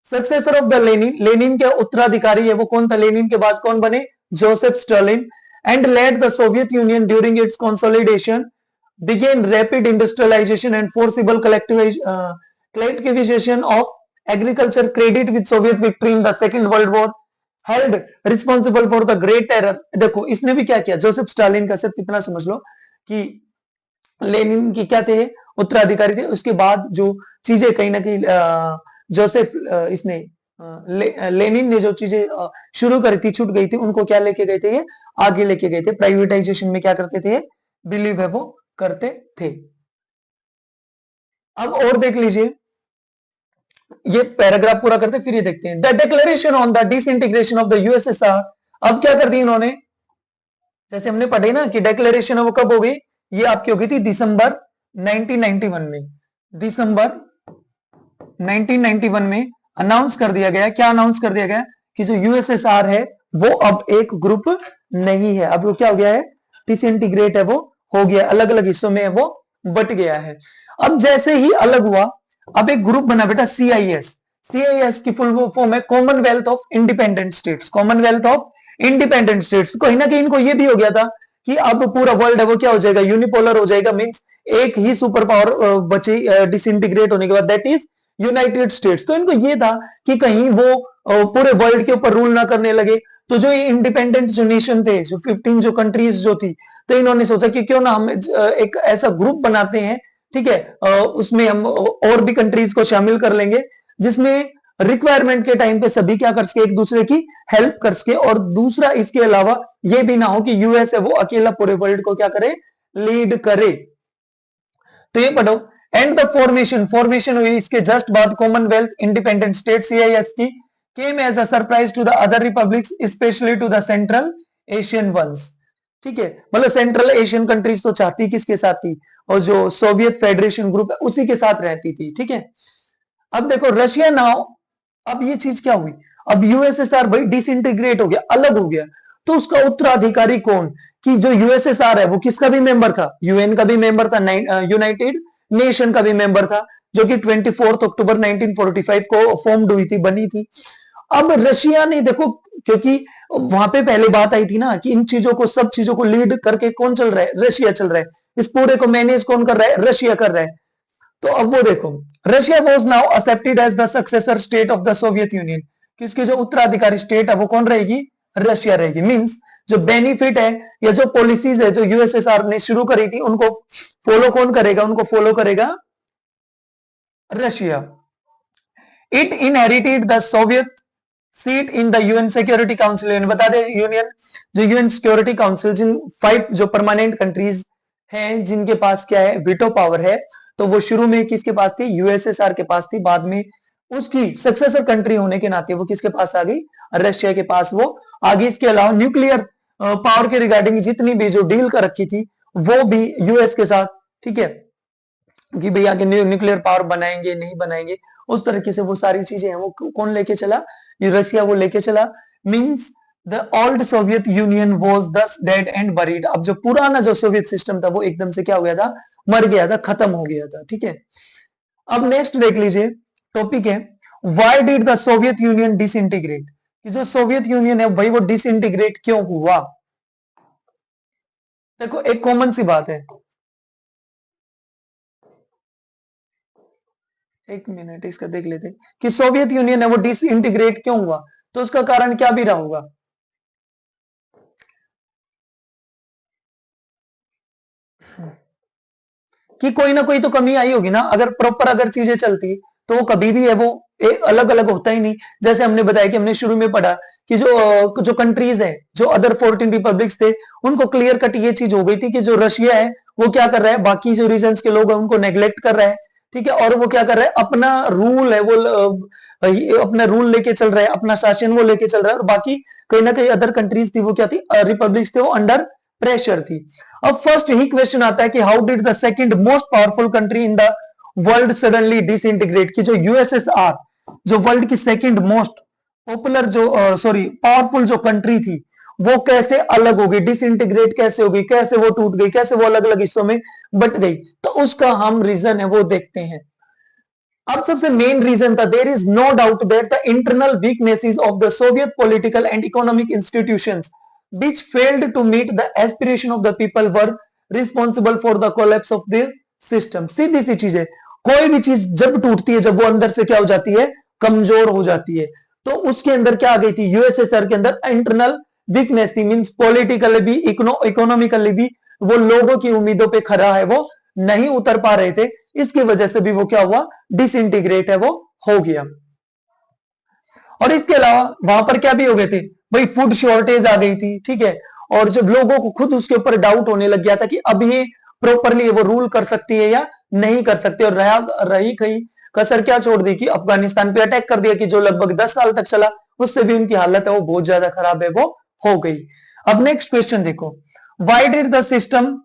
successor of the Lenin, Lenin के उत्तराधिकारी है वो कौन था, लेनिन के बाद कौन बने, Joseph Stalin, and led the Soviet Union during its consolidation, began rapid industrialization and forcible collectivization of agriculture, credit with Soviet victory in the Second World War, held responsible for the Great Terror। देखो इसने भी क्या किया, Joseph Stalin का सिर्फ इतना समझ लो कि लेनिन की क्या थे, उत्तराधिकारी थे। उसके बाद जो चीजें कहीं ना कहीं जोसेफ इसने लेनिन ने जो चीजें शुरू करी थी, छूट गई थी, उनको क्या लेके गए थे, ये आगे लेके गए थे। प्राइवेटाइजेशन में क्या करते थे, बिलीव है वो करते थे। अब और देख लीजिए, ये पैराग्राफ पूरा करते फिर ये देखते हैं। The declaration on the disintegration of the USSR, अब क्या कर दी इन्होंने, जैसे हमने पढ़े ना कि डिक्लेरेशन है वो कब हो गई, ये आपकी हो गई थी दिसंबर 1991 में। दिसंबर 1991 में अनाउंस कर दिया गया, क्या अनाउंस कर दिया गया कि जो यूएसएसआर है वो अब एक ग्रुप नहीं है, अब वो क्या हो गया है, डिसइंटीग्रेट है वो हो गया, अलग अलग हिस्सों में वो बट गया है। अब जैसे ही अलग हुआ, अब एक ग्रुप बना बेटा सीआईएस, सीआईएस की फुल फॉर्म है Commonwealth of independent states, Commonwealth of independent states. कहीं ना कहीं इनको ये भी हो गया था कि अब पूरा वर्ल्ड है वो क्या हो जाएगा, यूनिपोलर हो जाएगा, मींस एक ही सुपर पावर बची डिसइंटीग्रेट होने के बाद, दैट इज यूनाइटेड स्टेट्स। तो इनको ये था कि कहीं वो पूरे वर्ल्ड के ऊपर रूल ना करने लगे। तो जो ये इंडिपेंडेंट जो नेशन थे, जो 15 जो कंट्रीज जो थी, तो इन्होंने सोचा कि क्यों ना हम एक ऐसा ग्रुप बनाते हैं, ठीक है, उसमें हम और भी कंट्रीज को शामिल कर लेंगे, जिसमें रिक्वायरमेंट के टाइम पे सभी क्या कर सके, एक दूसरे की हेल्प कर सके। और दूसरा इसके अलावा ये भी ना हो कि यूएस है वो अकेला पूरे वर्ल्ड को क्या करे, लीड करे। तो ये पढ़ो, एंड द फॉर्मेशन, फॉर्मेशन हुई इसके जस्ट बाद कॉमनवेल्थ इंडिपेंडेंट स्टेट सीआईएस की, came as a surprise to the other republics, specially to the central Asian ones. ठीक है, मतलब सेंट्रल एशियन कंट्रीज तो चाहती किसके साथ थी, और जो सोवियत फेडरेशन ग्रुप है उसी के साथ रहती थी। ठीक है, अब देखो रशिया नाउ, अब ये चीज क्या हुई, अब यूएसएसआर भाई डिसइंटीग्रेट हो गया, अलग हो गया, तो उसका उत्तराधिकारी कौन, कि जो यूएसएसआर है वो किसका भी मेंबर था, यूएन का भी मेंबर था, यूनाइटेड नेशन का भी मेंबर था, जो कि 24 अक्टूबर 1945 को फॉर्म्ड हुई थी, बनी थी। अब रशिया ने देखो, क्योंकि वहां पे पहले बात आई थी ना कि इन चीजों को, सब चीजों को लीड करके कौन चल रहा है, रशिया चल रहा है, इस पूरे को मैनेज कौन कर रहा है, रशिया कर रहा है। तो अब वो देखो, Russia was now accepted as the successor state of the Soviet Union, किसकी जो उत्तराधिकारी स्टेट है वो कौन रहेगी, रशिया रहेगी। मींस जो बेनिफिट है या जो पॉलिसीज है जो यूएसएसआर ने शुरू करी थी, उनको फॉलो कौन करेगा, उनको फॉलो करेगा Russia. It inherited the Soviet seat in the UN security council. बता दे, यूनियन जो यूएन सिक्योरिटी काउंसिल, जिन 5 जो परमानेंट कंट्रीज हैं जिनके पास क्या है, वीटो पावर है, तो वो शुरू में किसके पास थी, यूएसएसआर के पास थी, बाद में उसकी सक्सेसर कंट्री होने के नाते वो किसके पास आ गई, रशिया के पास वो आ गई। इसके अलावा न्यूक्लियर पावर के रिगार्डिंग जितनी भी जो डील कर रखी थी वो भी यूएस के साथ, ठीक है, कि भाई आगे न्यूक्लियर पावर बनाएंगे नहीं बनाएंगे, उस तरीके से वो सारी चीजें हैं वो कौन लेके चला, ये रशिया वो लेके चला। Means the old Soviet union was दस डेड एंड बरीड। अब जो पुराना जो सोवियत सिस्टम था वो एकदम से क्या हो गया था, मर गया था, खत्म हो गया था। ठीक है, अब नेक्स्ट देख लीजिए, टॉपिक है why did the Soviet union disintegrate, कि जो सोवियत यूनियन है भाई वो डिसइंटीग्रेट क्यों हुआ। देखो एक कॉमन सी बात है, एक मिनट इसका देख लेते हैं कि सोवियत यूनियन है वो डिसइंटीग्रेट क्यों हुआ, तो उसका कारण क्या भी रहा होगा। कि कोई ना कोई तो कमी आई होगी ना, अगर प्रॉपर अगर चीजें चलती तो वो कभी भी है वो अलग अलग होता ही नहीं। जैसे हमने बताया कि हमने शुरू में पढ़ा कि जो कंट्रीज है, जो अदर 14 रिपब्लिक्स थे, उनको क्लियर कट ये चीज हो गई थी कि जो रशिया है वो क्या कर रहा है, बाकी जो रीजन्स के लोग हैं उनको नेग्लेक्ट कर रहा है, ठीक है, और वो क्या कर रहा है, अपना रूल है वो अपना रूल लेके चल रहा है, अपना शासन वो लेके चल रहा है, और बाकी कहीं ना कहीं अदर कंट्रीज थी वो क्या थी, रिपब्लिक्स थे, वो अंडर प्रेशर थी। अब फर्स्ट ही क्वेश्चन आता है कि how did the second most powerful country in the world suddenly disintegrate, की जो यूएसएसआर, जो वर्ल्ड की सेकंड मोस्ट पॉपुलर जो सॉरी पावरफुल जो कंट्री थी, वो कैसे अलग हो गई, डिसइंटीग्रेट कैसे हो गई, कैसे वो टूट गई, कैसे वो अलग अलग हिस्सों में बट गई, तो उसका हम रीजन है वो देखते हैं। अब सबसे मेन रीजन था, there is no doubt that the internal weaknesses of the Soviet political and economic institutions which failed to meet the aspiration of the people were responsible for the collapse of their system। सीधी सी चीज है, कोई भी चीज जब टूटती है, जब वो अंदर से क्या हो जाती है, कमजोर हो जाती है, तो उसके अंदर क्या आ गई थी, यूएसएसआर के अंदर इंटरनल वीकनेस थी, मींस पॉलिटिकली भी इकोनॉमिकली भी वो लोगों की उम्मीदों पे खरा है वो नहीं उतर पा रहे थे, इसकी वजह से भी वो क्या हुआ, डिसइंटीग्रेट है वो हो गया। और इसके अलावा वहां पर क्या भी हो गए थे भाई, फूड शॉर्टेज आ गई थी, ठीक है, और जब लोगों को खुद उसके ऊपर डाउट होने लग गया था कि अब ये प्रॉपरली वो रूल कर सकती है या नहीं कर सकती, और रही कहीं कसर क्या छोड़ दी कि अफगानिस्तान पे अटैक कर दिया, कि जो लगभग 10 साल तक चला, उससे भी उनकी हालत है वो बहुत ज्यादा खराब है वो हो गई। अब नेक्स्ट क्वेश्चन देखो, why did the system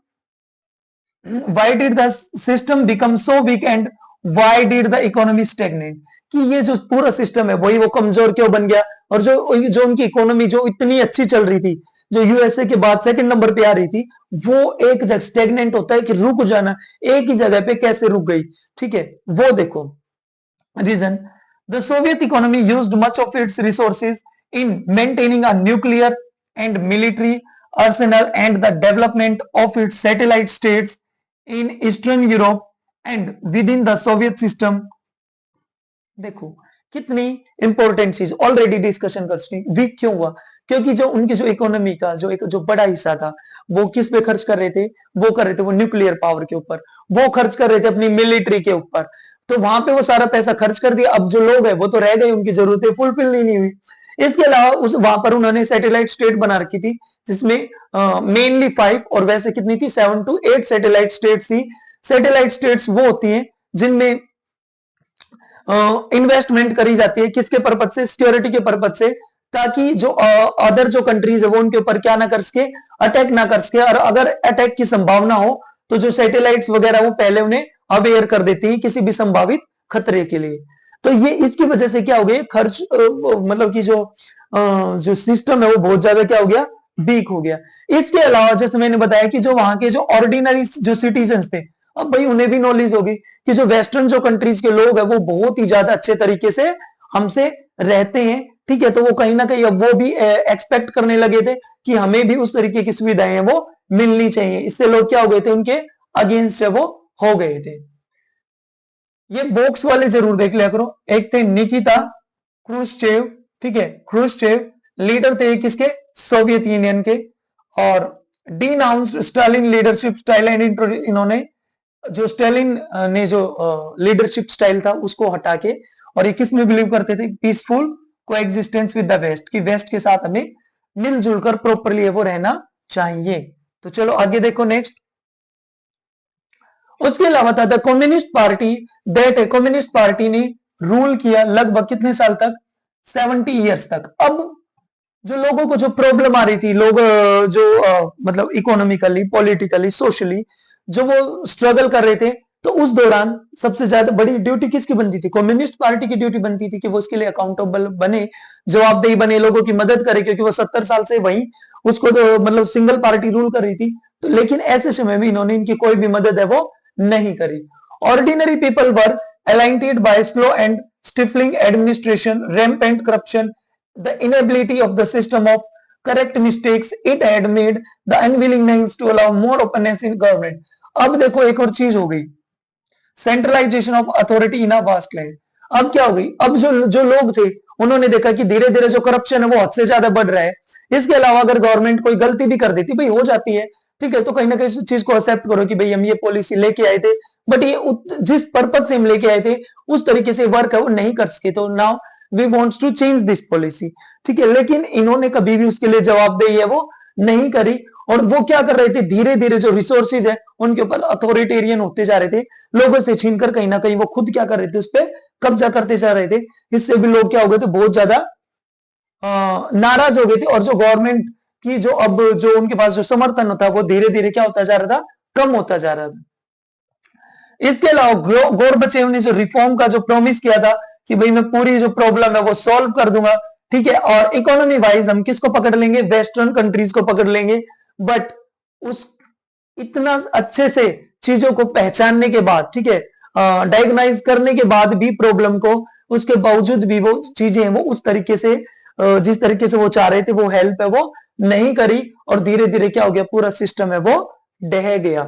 why did the system become so weak and why did the economy stagnate, कि ये जो पूरा सिस्टम है वही वो कमजोर क्यों बन गया, और जो जो उनकी इकोनॉमी जो इतनी अच्छी चल रही थी, जो यूएसए के बाद सेकंड नंबर पे आ रही थी, वो एक जगह स्टेगनेंट होता है कि रुक जाना, एक ही जगह पे कैसे रुक गई, ठीक है, वो देखो reason. The Soviet economy used much of its resources in maintaining a nuclear and military arsenal and the development of its satellite states in Eastern Europe and within the Soviet system। देखो कितनी important चीज already discussion कर चुकी, week क्यों हुआ, क्योंकि जो उनकी जो इकोनॉमी का जो एक जो बड़ा हिस्सा था वो किस पे खर्च कर रहे थे, वो कर रहे थे वो न्यूक्लियर पावर के ऊपर, वो खर्च कर रहे थे अपनी मिलिट्री के ऊपर, तो वहां पे वो सारा पैसा खर्च कर दिया, अब जो लोग है वो तो रह गए, उनकी जरूरतें फुलफिल नहीं हुई। इसके अलावा उस वहां पर उन्होंने सैटेलाइट स्टेट बना रखी थी, जिसमें मेनली 5 और वैसे कितनी थी 7 to 8 सैटेलाइट स्टेट्स थी। सैटेलाइट स्टेट्स वो होती हैं जिनमें इन्वेस्टमेंट करी जाती है, किसके पर्पज से, सिक्योरिटी के पर्पज से, ताकि जो अदर जो कंट्रीज है वो उनके ऊपर क्या ना कर सके, अटैक ना कर सके, और अगर अटैक की संभावना हो तो जो सैटेलाइट्स वगैरह वो पहले उन्हें अवेयर कर देती हैं किसी भी संभावित खतरे के लिए। तो ये इसकी वजह से क्या हो गया, खर्च मतलब कि जो सिस्टम है वो बहुत ज्यादा क्या हो गया, वीक हो गया। इसके अलावा जैसे मैंने बताया कि जो वहां के जो ऑर्डिनरी जो सिटीजन थे, अब भाई उन्हें भी नॉलेज होगी कि जो वेस्टर्न जो कंट्रीज के लोग हैं वो बहुत ही ज्यादा अच्छे तरीके से हमसे रहते हैं, ठीक है, तो वो कहीं ना कहीं अब वो भी एक्सपेक्ट करने लगे थे कि हमें भी उस तरीके की सुविधाएं हैं वो मिलनी चाहिए, इससे लोग क्या हो गए थे, उनके अगेंस्ट है वो हो गए थे। ये बॉक्स वाले जरूर देख लिया करो, एक थे निकिता क्रूश्चेव, ठीक है, क्रूश्चेव लीडर थे किसके, सोवियत यूनियन के, और denounced Stalin leadership style and इन्होंने जो स्टालिन ने जो लीडरशिप स्टाइल था उसको हटा के, और ये किस में बिलीव करते थे, पीसफुल को एग्जिस्टेंस विद द वेस्ट, कि वेस्ट के साथ हमें मिलजुल कर प्रॉपरली वो रहना चाहिए। तो चलो आगे देखो नेक्स्ट। उसके अलावा था द कम्युनिस्ट पार्टी, दैट है कम्युनिस्ट पार्टी ने रूल किया लगभग कितने साल तक, 70 ईयर्स तक। अब जो लोगों को जो प्रॉब्लम आ रही थी, लोग मतलब इकोनॉमिकली पॉलिटिकली सोशली जो वो स्ट्रगल कर रहे थे, तो उस दौरान सबसे ज्यादा बड़ी ड्यूटी किसकी बनती थी, कम्युनिस्ट पार्टी की ड्यूटी बनती थी कि वो इसके लिए अकाउंटेबल बने, जवाबदेही बने, लोगों की मदद करे, क्योंकि वो 70 साल से वही उसको तो मतलब सिंगल पार्टी रूल कर रही थी, तो लेकिन ऐसे समय में इन्होंने इनकी कोई भी मदद है वो नहीं करी। Ordinary people were alienated by slow and stifling administration, rampant corruption, the inability of the system of correct mistakes it had made, the unwillingness to allow more openness in government. अब देखो एक और चीज हो गई, centralization of authority in a vast land. अब क्या हो गई, अब जो जो लोग थे उन्होंने देखा कि धीरे धीरे जो करप्शन है वो हद से ज्यादा बढ़ रहा है। इसके अलावा अगर गवर्नमेंट कोई गलती भी कर देती, भाई हो जाती है, ठीक है, तो कहीं ना कहीं इस चीज को एक्सेप्ट करो कि भाई हम ये पॉलिसी लेके आए थे, बट ये जिस पर्पज से हम लेके आए थे उस तरीके से वर्क है वो नहीं कर सके, तो now we wants to change this policy, ठीक है। लेकिन इन्होंने कभी भी उसके लिए जवाबदेही है वो नहीं करी, और वो क्या कर रहे थे, धीरे धीरे जो रिसोर्सेज है उनके ऊपर अथॉरिटेरियन होते जा रहे थे, लोगों से छीनकर कहीं ना कहीं वो खुद क्या कर रहे थे, उस पर कब्जा करते जा रहे थे। इससे भी लोग क्या हो गए थे, बहुत ज्यादा नाराज हो गए थे, और जो गवर्नमेंट की जो अब जो उनके पास जो समर्थन होता है वो धीरे धीरे क्या होता जा रहा था, कम होता जा रहा था। इसके अलावा गोरबचेव ने जो रिफॉर्म का जो प्रॉमिस किया था कि भाई मैं पूरी जो प्रॉब्लम है वो सॉल्व कर दूंगा, ठीक है, और इकोनॉमी वाइज हम किसको पकड़ लेंगे, वेस्टर्न कंट्रीज को पकड़ लेंगे। बट उस इतना अच्छे से चीजों को पहचानने के बाद, ठीक है, डायग्नाइज करने के बाद भी प्रॉब्लम को, उसके बावजूद भी वो चीजें वो उस तरीके से जिस तरीके से वो चाह रहे थे वो हेल्प है वो नहीं करी, और धीरे धीरे क्या हो गया, पूरा सिस्टम है वो ढह गया।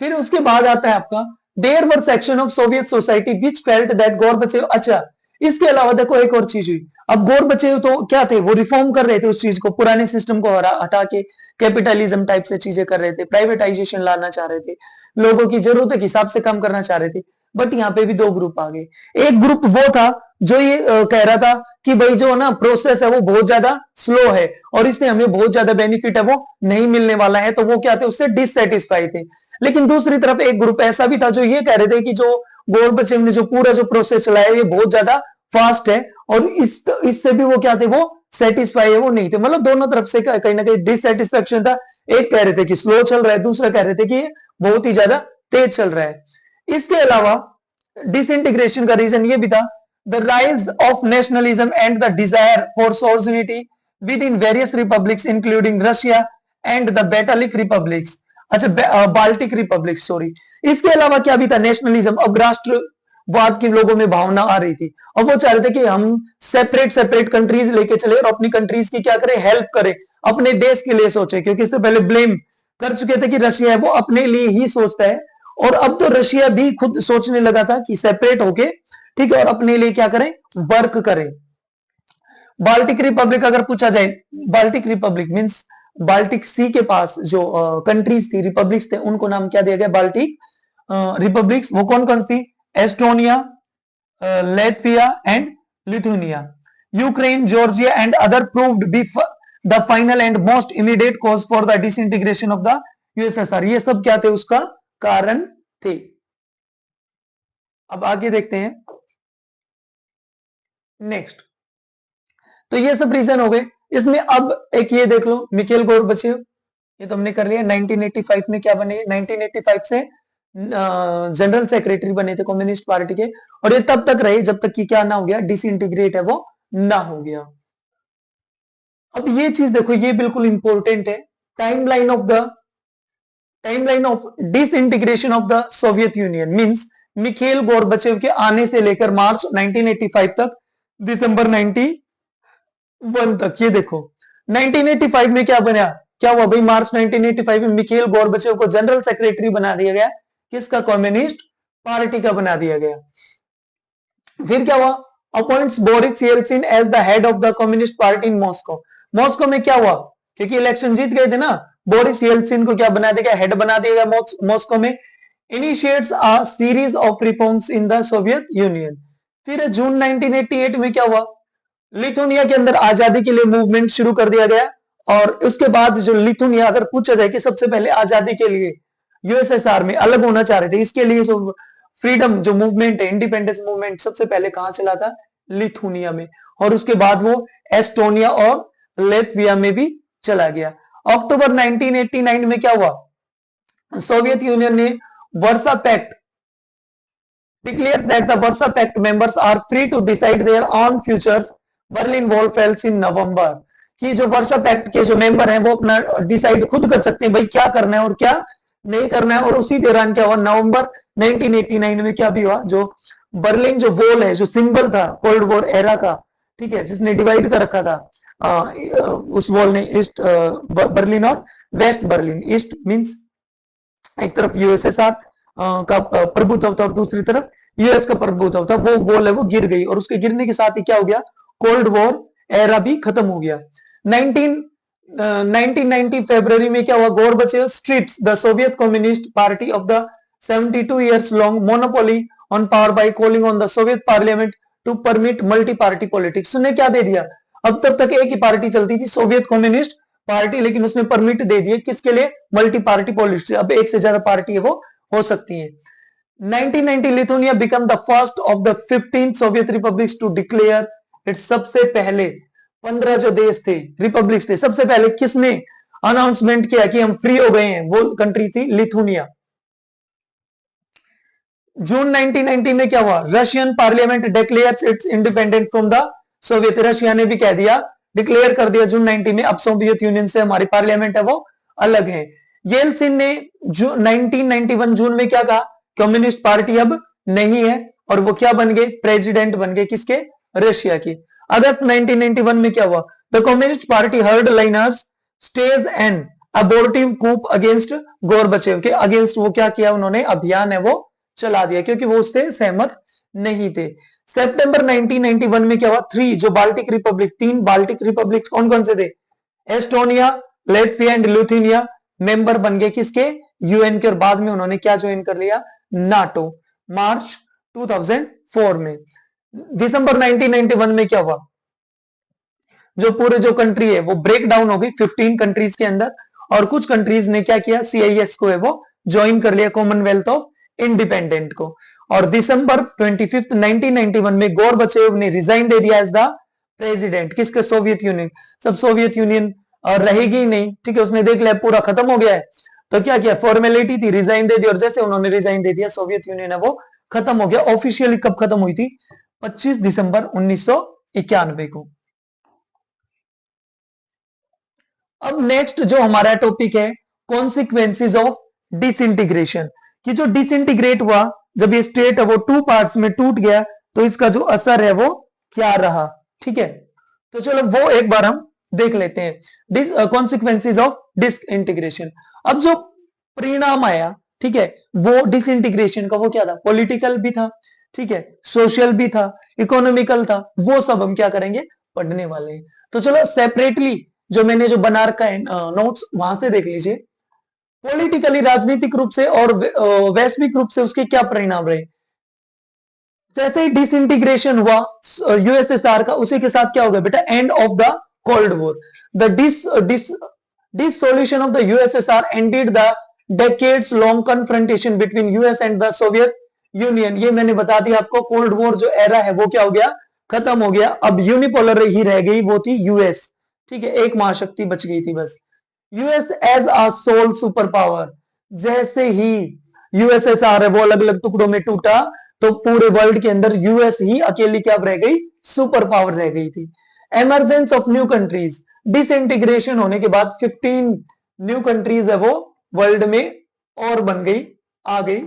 फिर उसके बाद आता है आपका, there were section of Soviet society which felt that Gorbachev, अच्छा इसके अलावा देखो एक और चीज हुई। अब गोरबचेव तो क्या थे, वो रिफॉर्म कर रहे थे उस चीज को, पुराने सिस्टम को हटा के कैपिटलिज्म टाइप से चीजें कर रहे थे, प्राइवेटाइजेशन लाना चाह रहे थे, लोगों की जरूरत के हिसाब से काम करना चाह रहे थे। बट यहाँ पे भी दो ग्रुप आ गए। एक ग्रुप वो था जो ये कह रहा था कि भाई जो ना प्रोसेस है वो बहुत ज्यादा स्लो है और इससे हमें बहुत ज्यादा बेनिफिट है वो नहीं मिलने वाला है, तो वो क्या थे, उससे डिससेटिस्फाई थे। लेकिन दूसरी तरफ एक ग्रुप ऐसा भी था जो ये कह रहे थे कि जो गोरबचेव ने जो पूरा जो प्रोसेस चलाया ये बहुत ज्यादा फास्ट है, और इससे भी वो क्या थे, वो सेटिस्फाई है वो नहीं थे। मतलब दोनों तरफ से कहीं ना कहीं डिससेटिस्फेक्शन था। एक कह रहे थे कि स्लो चल रहा है, दूसरा कह रहे थे कि ये बहुत ही ज्यादा तेज चल रहा है। इसके अलावा डिसइंटीग्रेशन का रीजन ये भी था, the rise of nationalism and the desire for sovereignty within various republics including Russia and the Baltic republics, अच्छा बाल्टिक रिपब्लिक, सॉरी। इसके अलावा क्या भी था, नेशनलिज्म, अब राष्ट्रवाद के लोगों में भावना आ रही थी, और वो चाह रहे थे कि हम सेपरेट सेपरेट कंट्रीज लेके चले और अपनी कंट्रीज की क्या करें, हेल्प करें, अपने देश के लिए सोचे, क्योंकि इससे पहले ब्लेम कर चुके थे कि रशिया है वो अपने लिए ही सोचता है, और अब तो रशिया भी खुद सोचने लगा था कि सेपरेट होके, ठीक है, और अपने लिए क्या करें, वर्क करें। बाल्टिक रिपब्लिक अगर पूछा जाए, बाल्टिक रिपब्लिक मींस बाल्टिक सी के पास जो कंट्रीज थी, रिपब्लिक्स थे, उनको नाम क्या दिया गया, बाल्टिक रिपब्लिक्स। वो कौन कौन सी, Estonia, Latvia and Lithuania, Ukraine, Georgia and other proved be the final and most immediate cause for the disintegration of the USSR. ये सब क्या थे, उसका कारण थे। अब आगे देखते हैं नेक्स्ट। तो ये सब रीजन हो गए। इसमें अब एक ये देख लो, मिखेल गोरबचेव, ये तो हमने कर लिया। 1985 में क्या बने, 1985 से जनरल सेक्रेटरी बने थे कम्युनिस्ट पार्टी के, और ये तब तक रहे जब तक कि क्या ना हो गया, डिसइंटीग्रेट है वो ना हो गया। अब ये चीज देखो, ये बिल्कुल इंपॉर्टेंट है, timeline of disintegration of the Soviet Union means Mikhail Gorbachev के आने से लेकर मार्च 1985 तक, दिसंबर 91 तक। ये देखो 1985 में क्या बना, क्या हुआ भाई, मार्च 1985 में मिखेल गोरबचेव को जनरल सेक्रेटरी बना दिया गया, किसका, कम्युनिस्ट पार्टी का बना दिया गया। फिर क्या हुआ, appoints Boris Yeltsin as the head of the communist party in Moscow. Moscow में क्या हुआ, क्योंकि इलेक्शन जीत गए थे ना, बोरिस येल्सिन को क्या बना दिया गया, हेड बना दिया गया मॉस्को में। Initiates a series of reforms in the Soviet union. फिर जून 1988 में क्या हुआ, लिथुनिया के अंदर आजादी के लिए मूवमेंट शुरू कर दिया गया, और उसके बाद जो लिथुनिया, अगर पूछा जाए कि सबसे पहले आजादी के लिए यूएसएसआर में अलग होना चाह रहे थे, इसके लिए जो फ्रीडम जो मूवमेंट है, इंडिपेंडेंस मूवमेंट, सबसे पहले कहां चला था, लिथुनिया में, और उसके बाद वो एस्टोनिया और लेटविया में भी चला गया। अक्टूबर 1989 में क्या हुआ, सोवियत यूनियन ने वर्सा pact declares that the Warsaw Pact members are free to decide their own futures. Berlin Wall falls in November, कि जो वर्सा पैक्ट के जो मेंबर हैं वो अपना डिसाइड खुद कर सकते हैं भाई क्या करना है और क्या नहीं करना है। और उसी दौरान क्या हुआ, नवंबर 1989 में क्या भी हुआ, जो बर्लिन जो वॉल है, जो सिंबल था कोल्ड वॉर एरा का, ठीक है, जिसने डिवाइड कर रखा था उस वॉल ने ईस्ट बर्लिन और वेस्ट बर्लिन। ईस्ट मींस एक तरफ यूएसएसआर का प्रभुत्व था और दूसरी तरफ यूएस का प्रभुत्व था। वो वॉल है वो गिर गई और उसके गिरने के साथ ही क्या हो गया, कोल्ड वॉर एरा भी खत्म हो गया। 1990 फरवरी में क्या हुआ, Gorbachev strips the Soviet Communist party of the 72 years long monopoly on power by calling on the Soviet parliament to permit multi party politics। उसने क्या दे दिया, अब तक एक ही पार्टी चलती थी सोवियत कम्युनिस्ट पार्टी, लेकिन उसने परमिट दे दिए किसके लिए, मल्टी पार्टी पॉलिटिक्स। अब एक से ज्यादा पार्टी है वो हो सकती है। 1990 Lithuania become the first of the 15 Soviet republics to declare its. सबसे पहले 15 जो देश थे रिपब्लिक्स थे, सबसे पहले किसने अनाउंसमेंट किया कि हम फ्री हो गए हैं, वो कंट्री थी लिथुनिया। जून 1990 में क्या हुआ, Russian parliament declares it's independent from the Soviet. Russia ने भी कह दिया, डिक्लेयर कर दिया जून 90 में, अब सोवियत यूनियन से हमारी पार्लियामेंट है वो अलग है। येलसिन ने 1991 जून में क्या कहा, कम्युनिस्ट पार्टी अब नहीं है, और वो क्या बन गए, प्रेसिडेंट बन गए किसके, रशिया की। अगस्त 1991 में क्या हुआ, the communist Party hardliners stage an abortive coup against Gorbachev के अगेंस्ट। वो क्या किया उन्होंने, अभियान है वो चला दिया, क्योंकि वो उससे सहमत नहीं थे। सितंबर 1991 में क्या हुआ, 3 जो बाल्टिक रिपब्लिक, 3 बाल्टिक रिपब्लिक कौन कौन से थे, Estonia, Latvia and Lithuania member बन गए किसके, यूएन के, और बाद में उन्होंने क्या ज्वाइन कर लिया, नाटो, मार्च 2004 में। दिसंबर 1991 में क्या हुआ, जो पूरे जो कंट्री है वो ब्रेक डाउन हो गई 15 कंट्रीज के अंदर, और कुछ कंट्रीज ने क्या किया, सीआईएस को है वो ज्वाइन कर लिया, कॉमनवेल्थ ऑफ इंडिपेंडेंट को। और दिसंबर 25 1991 में गोरबचेव ने रिजाइन दे दिया एज द प्रेसिडेंट किसके, सोवियत यूनियन। सब सोवियत यूनियन रहेगी नहीं, ठीक है, उसने देख लिया पूरा खत्म हो गया है, तो क्या किया, फॉर्मेलिटी थी, रिजाइन दे दिया, और जैसे उन्होंने रिजाइन दे दिया सोवियत यूनियन है वो खत्म हो गया। ऑफिशियली कब खत्म हुई थी, 25 दिसंबर 1991 को। अब नेक्स्ट जो हमारा टॉपिक है, कॉन्सिक्वेंसेज ऑफ डिसइंटीग्रेशन, कि जो डिसइंटीग्रेट हुआ, जब ये स्टेट है वो 2 पार्ट्स में टूट गया, तो इसका जो असर है वो क्या रहा, ठीक है। तो चलो वो एक बार हम देख लेते हैं, कॉन्सिक्वेंसेज ऑफ डिसइंटीग्रेशन। अब जो परिणाम आया, ठीक है, वो डिसइंटीग्रेशन का वो क्या था, पॉलिटिकल भी था, ठीक है, सोशल भी था, इकोनॉमिकल था, वो सब हम क्या करेंगे, पढ़ने वाले हैं। तो चलो सेपरेटली जो मैंने जो बना रखा है नोट्स, वहां से देख लीजिए। पॉलिटिकली राजनीतिक रूप से और वैश्विक रूप से उसके क्या परिणाम रहे। जैसे ही डिसइंटीग्रेशन हुआ यूएसएसआर का, उसी के साथ क्या हो गया बेटा, end of the cold war. The dissolution of the USSR ended the decades long confrontation between US and the Soviet Union। ये मैंने बता दिया आपको, कोल्ड वॉर जो एरा है वो क्या हो गया, खत्म हो गया। अब यूनिपोलर ही रह गई, वो थी यूएस, ठीक है, एक महाशक्ति बच गई थी बस, US as a sole super power. जैसे ही यूएसएसआर है वो अलग अलग टुकड़ों में टूटा, तो पूरे वर्ल्ड के अंदर यूएस ही अकेली क्या रह गई, सुपर पावर रह गई थी। Emergence of new countries, disintegration होने के बाद 15 न्यू कंट्रीज है वो वर्ल्ड में और बन गई, आ गई।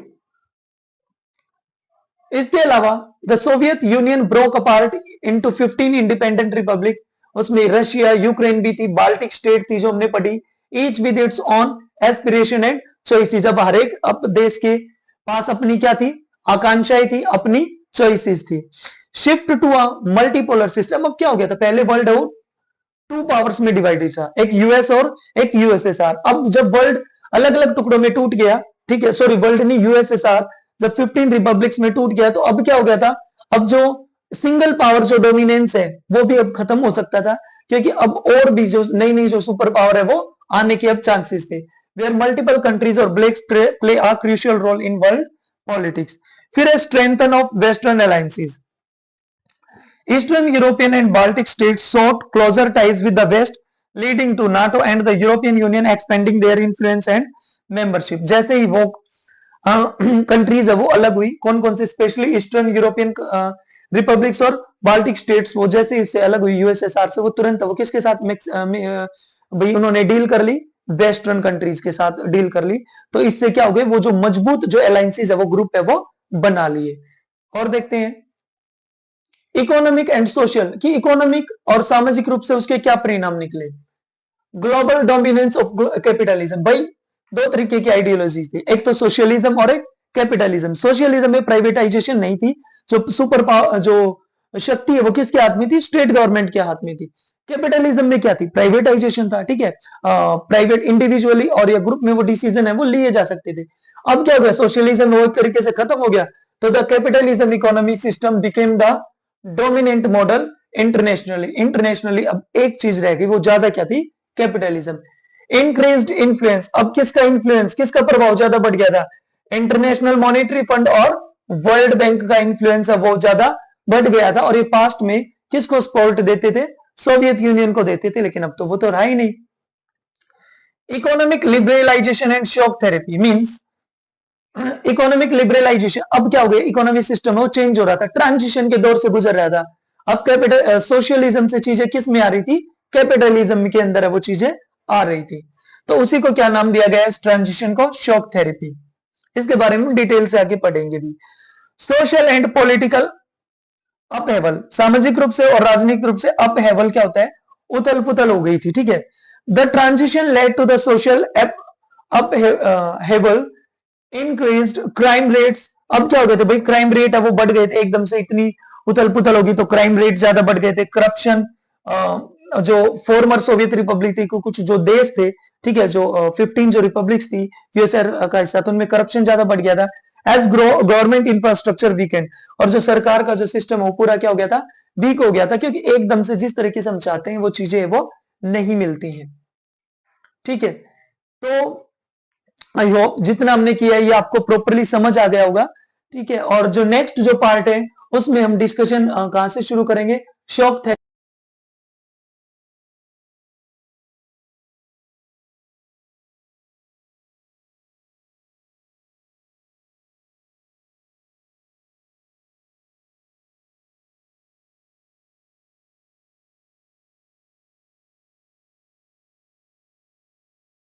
इसके अलावा the Soviet union broke apart into 15 independent Republic, उसमें रशिया, यूक्रेन भी थी, बाल्टिक स्टेट थी जो हमने पढ़ी, each with its on aspiration and choices. अब हर एक देश के पास अपनी क्या थी, आकांक्षाएं थी, अपनी चॉइसेस थी। Shift to a multipolar system, अब क्या हो गया था, पहले वर्ल्ड है वो 2 पावर्स में डिवाइडेड था, एक यूएस और एक यूएसएसआर। अब जब वर्ल्ड अलग अलग टुकड़ों में टूट गया, ठीक है, सॉरी वर्ल्ड नहीं, यूएसएसआर जब 15 रिपब्लिक्स में टूट गया, तो अब क्या हो गया था, अब जो सिंगल पावर जो डोमिनेंस है वो भी अब खत्म हो सकता था, क्योंकि अब और भी जो नई नई जो सुपर पावर है वो आने के अब चांसेस थे। वेयर मल्टीपल कंट्रीज और blocs play a crucial role in world politics. फिर है strengthen of Western alliances. Eastern European and Baltic states sought closer ties with the West, leading to NATO and the European Union expanding their influence and membership। जैसे ही वो countries है वो अलग हुई, कौन कौन से, स्पेशली ईस्टर्न यूरोपियन रिपब्लिक्स और बाल्टिक स्टेट्स, वो जैसे इससे अलग हुई यूएसएसआर से, वो तुरंत वो किसके साथ मिक्स भाई उन्होंने डील कर ली, वेस्टर्न कंट्रीज के साथ डील कर ली। तो इससे क्या हो गया, वो जो मजबूत जो अलायंसेस है वो ग्रुप है वो बना लिए। और देखते हैं इकोनॉमिक एंड सोशल, कि इकोनॉमिक और सामाजिक रूप से उसके क्या परिणाम निकले। ग्लोबल डोमिनेंस ऑफ कैपिटलिज्म, भाई दो तरीके की आइडियोलॉजी थी, एक तो सोशलिज्म और एक कैपिटलिज्म। सोशलिज्म में प्राइवेटाइजेशन नहीं थी, जो सुपर पावर, जो शक्ति है वो किसके हाथ में थी, स्टेट गवर्नमेंट के हाथ में थी। कैपिटलिज्म में क्या थी, प्राइवेटाइजेशन था, ठीक है, प्राइवेट इंडिविजुअली और या ग्रुप में वो डिसीजन है वो लिए जा सकते थे। अब क्या हो गया, सोशलिज्म वो एक तरीके से खत्म हो गया, तो the capitalism economy system became the dominant model internationally अब एक चीज रह गई, वो ज्यादा क्या थी, कैपिटलिज्म। इंक्रीज्ड इन्फ्लुएंस, अब किसका इन्फ्लुएंस, किसका प्रभाव ज्यादा बढ़ गया था, इंटरनेशनल मॉनेटरी फंड और वर्ल्ड बैंक का इन्फ्लुएंस है वो ज्यादा बढ़ गया था। और ये पास्ट में किसको सपोर्ट देते थे, सोवियत यूनियन को देते थे, लेकिन अब तो वो तो रहा ही नहीं। Economic liberalization and shock therapy means, economic liberalization, अब क्या हो गया, इकोनॉमिक सिस्टम है वो चेंज हो रहा था, ट्रांजिशन के दौर से गुजर रहा था। अब कैपिटल सोशलिज्म से चीजें किस में आ रही थी, कैपिटलिज्म के अंदर है वो चीजें आ रही थी। तो उसी को क्या नाम दिया गया है, इस ट्रांजिशन को शॉक थेरेपी। इसके बारे में डिटेल से आगे पढ़ेंगे भी। सोशल एंड पॉलिटिकल अपहेवल, सामाजिक रूप से और राजनीतिक रूप से अपहेवल क्या होता है, उथल पुथल हो गई थी, ठीक है। The transition led to the social upheaval, increased crime rates, अब क्या हो गए थे भाई, क्राइम रेट है वो बढ़ गए थे, एकदम से इतनी उथल पुथल होगी तो क्राइम रेट ज्यादा बढ़ गए थे। करप्शन, जो फॉर्मर सोवियत रिपब्लिक थी, कुछ जो देश थे, ठीक है, जो 15 जो रिपब्लिक्स थी यूएसआर का हिस्सा, तो उनमें करप्शन ज्यादा बढ़ गया था। एज गवर्नमेंट इंफ्रास्ट्रक्चर वीकेंड, और जो सरकार का जो सिस्टम है वो पूरा क्या हो गया था, वीक हो गया था, क्योंकि एकदम से जिस तरीके से हम चाहते हैं वो चीजें वो नहीं मिलती हैं, ठीक है। तो आई होप जितना हमने किया है ये आपको प्रॉपरली समझ आ गया होगा, ठीक है। और जो नेक्स्ट जो पार्ट है उसमें हम डिस्कशन कहां से शुरू करेंगे, शॉक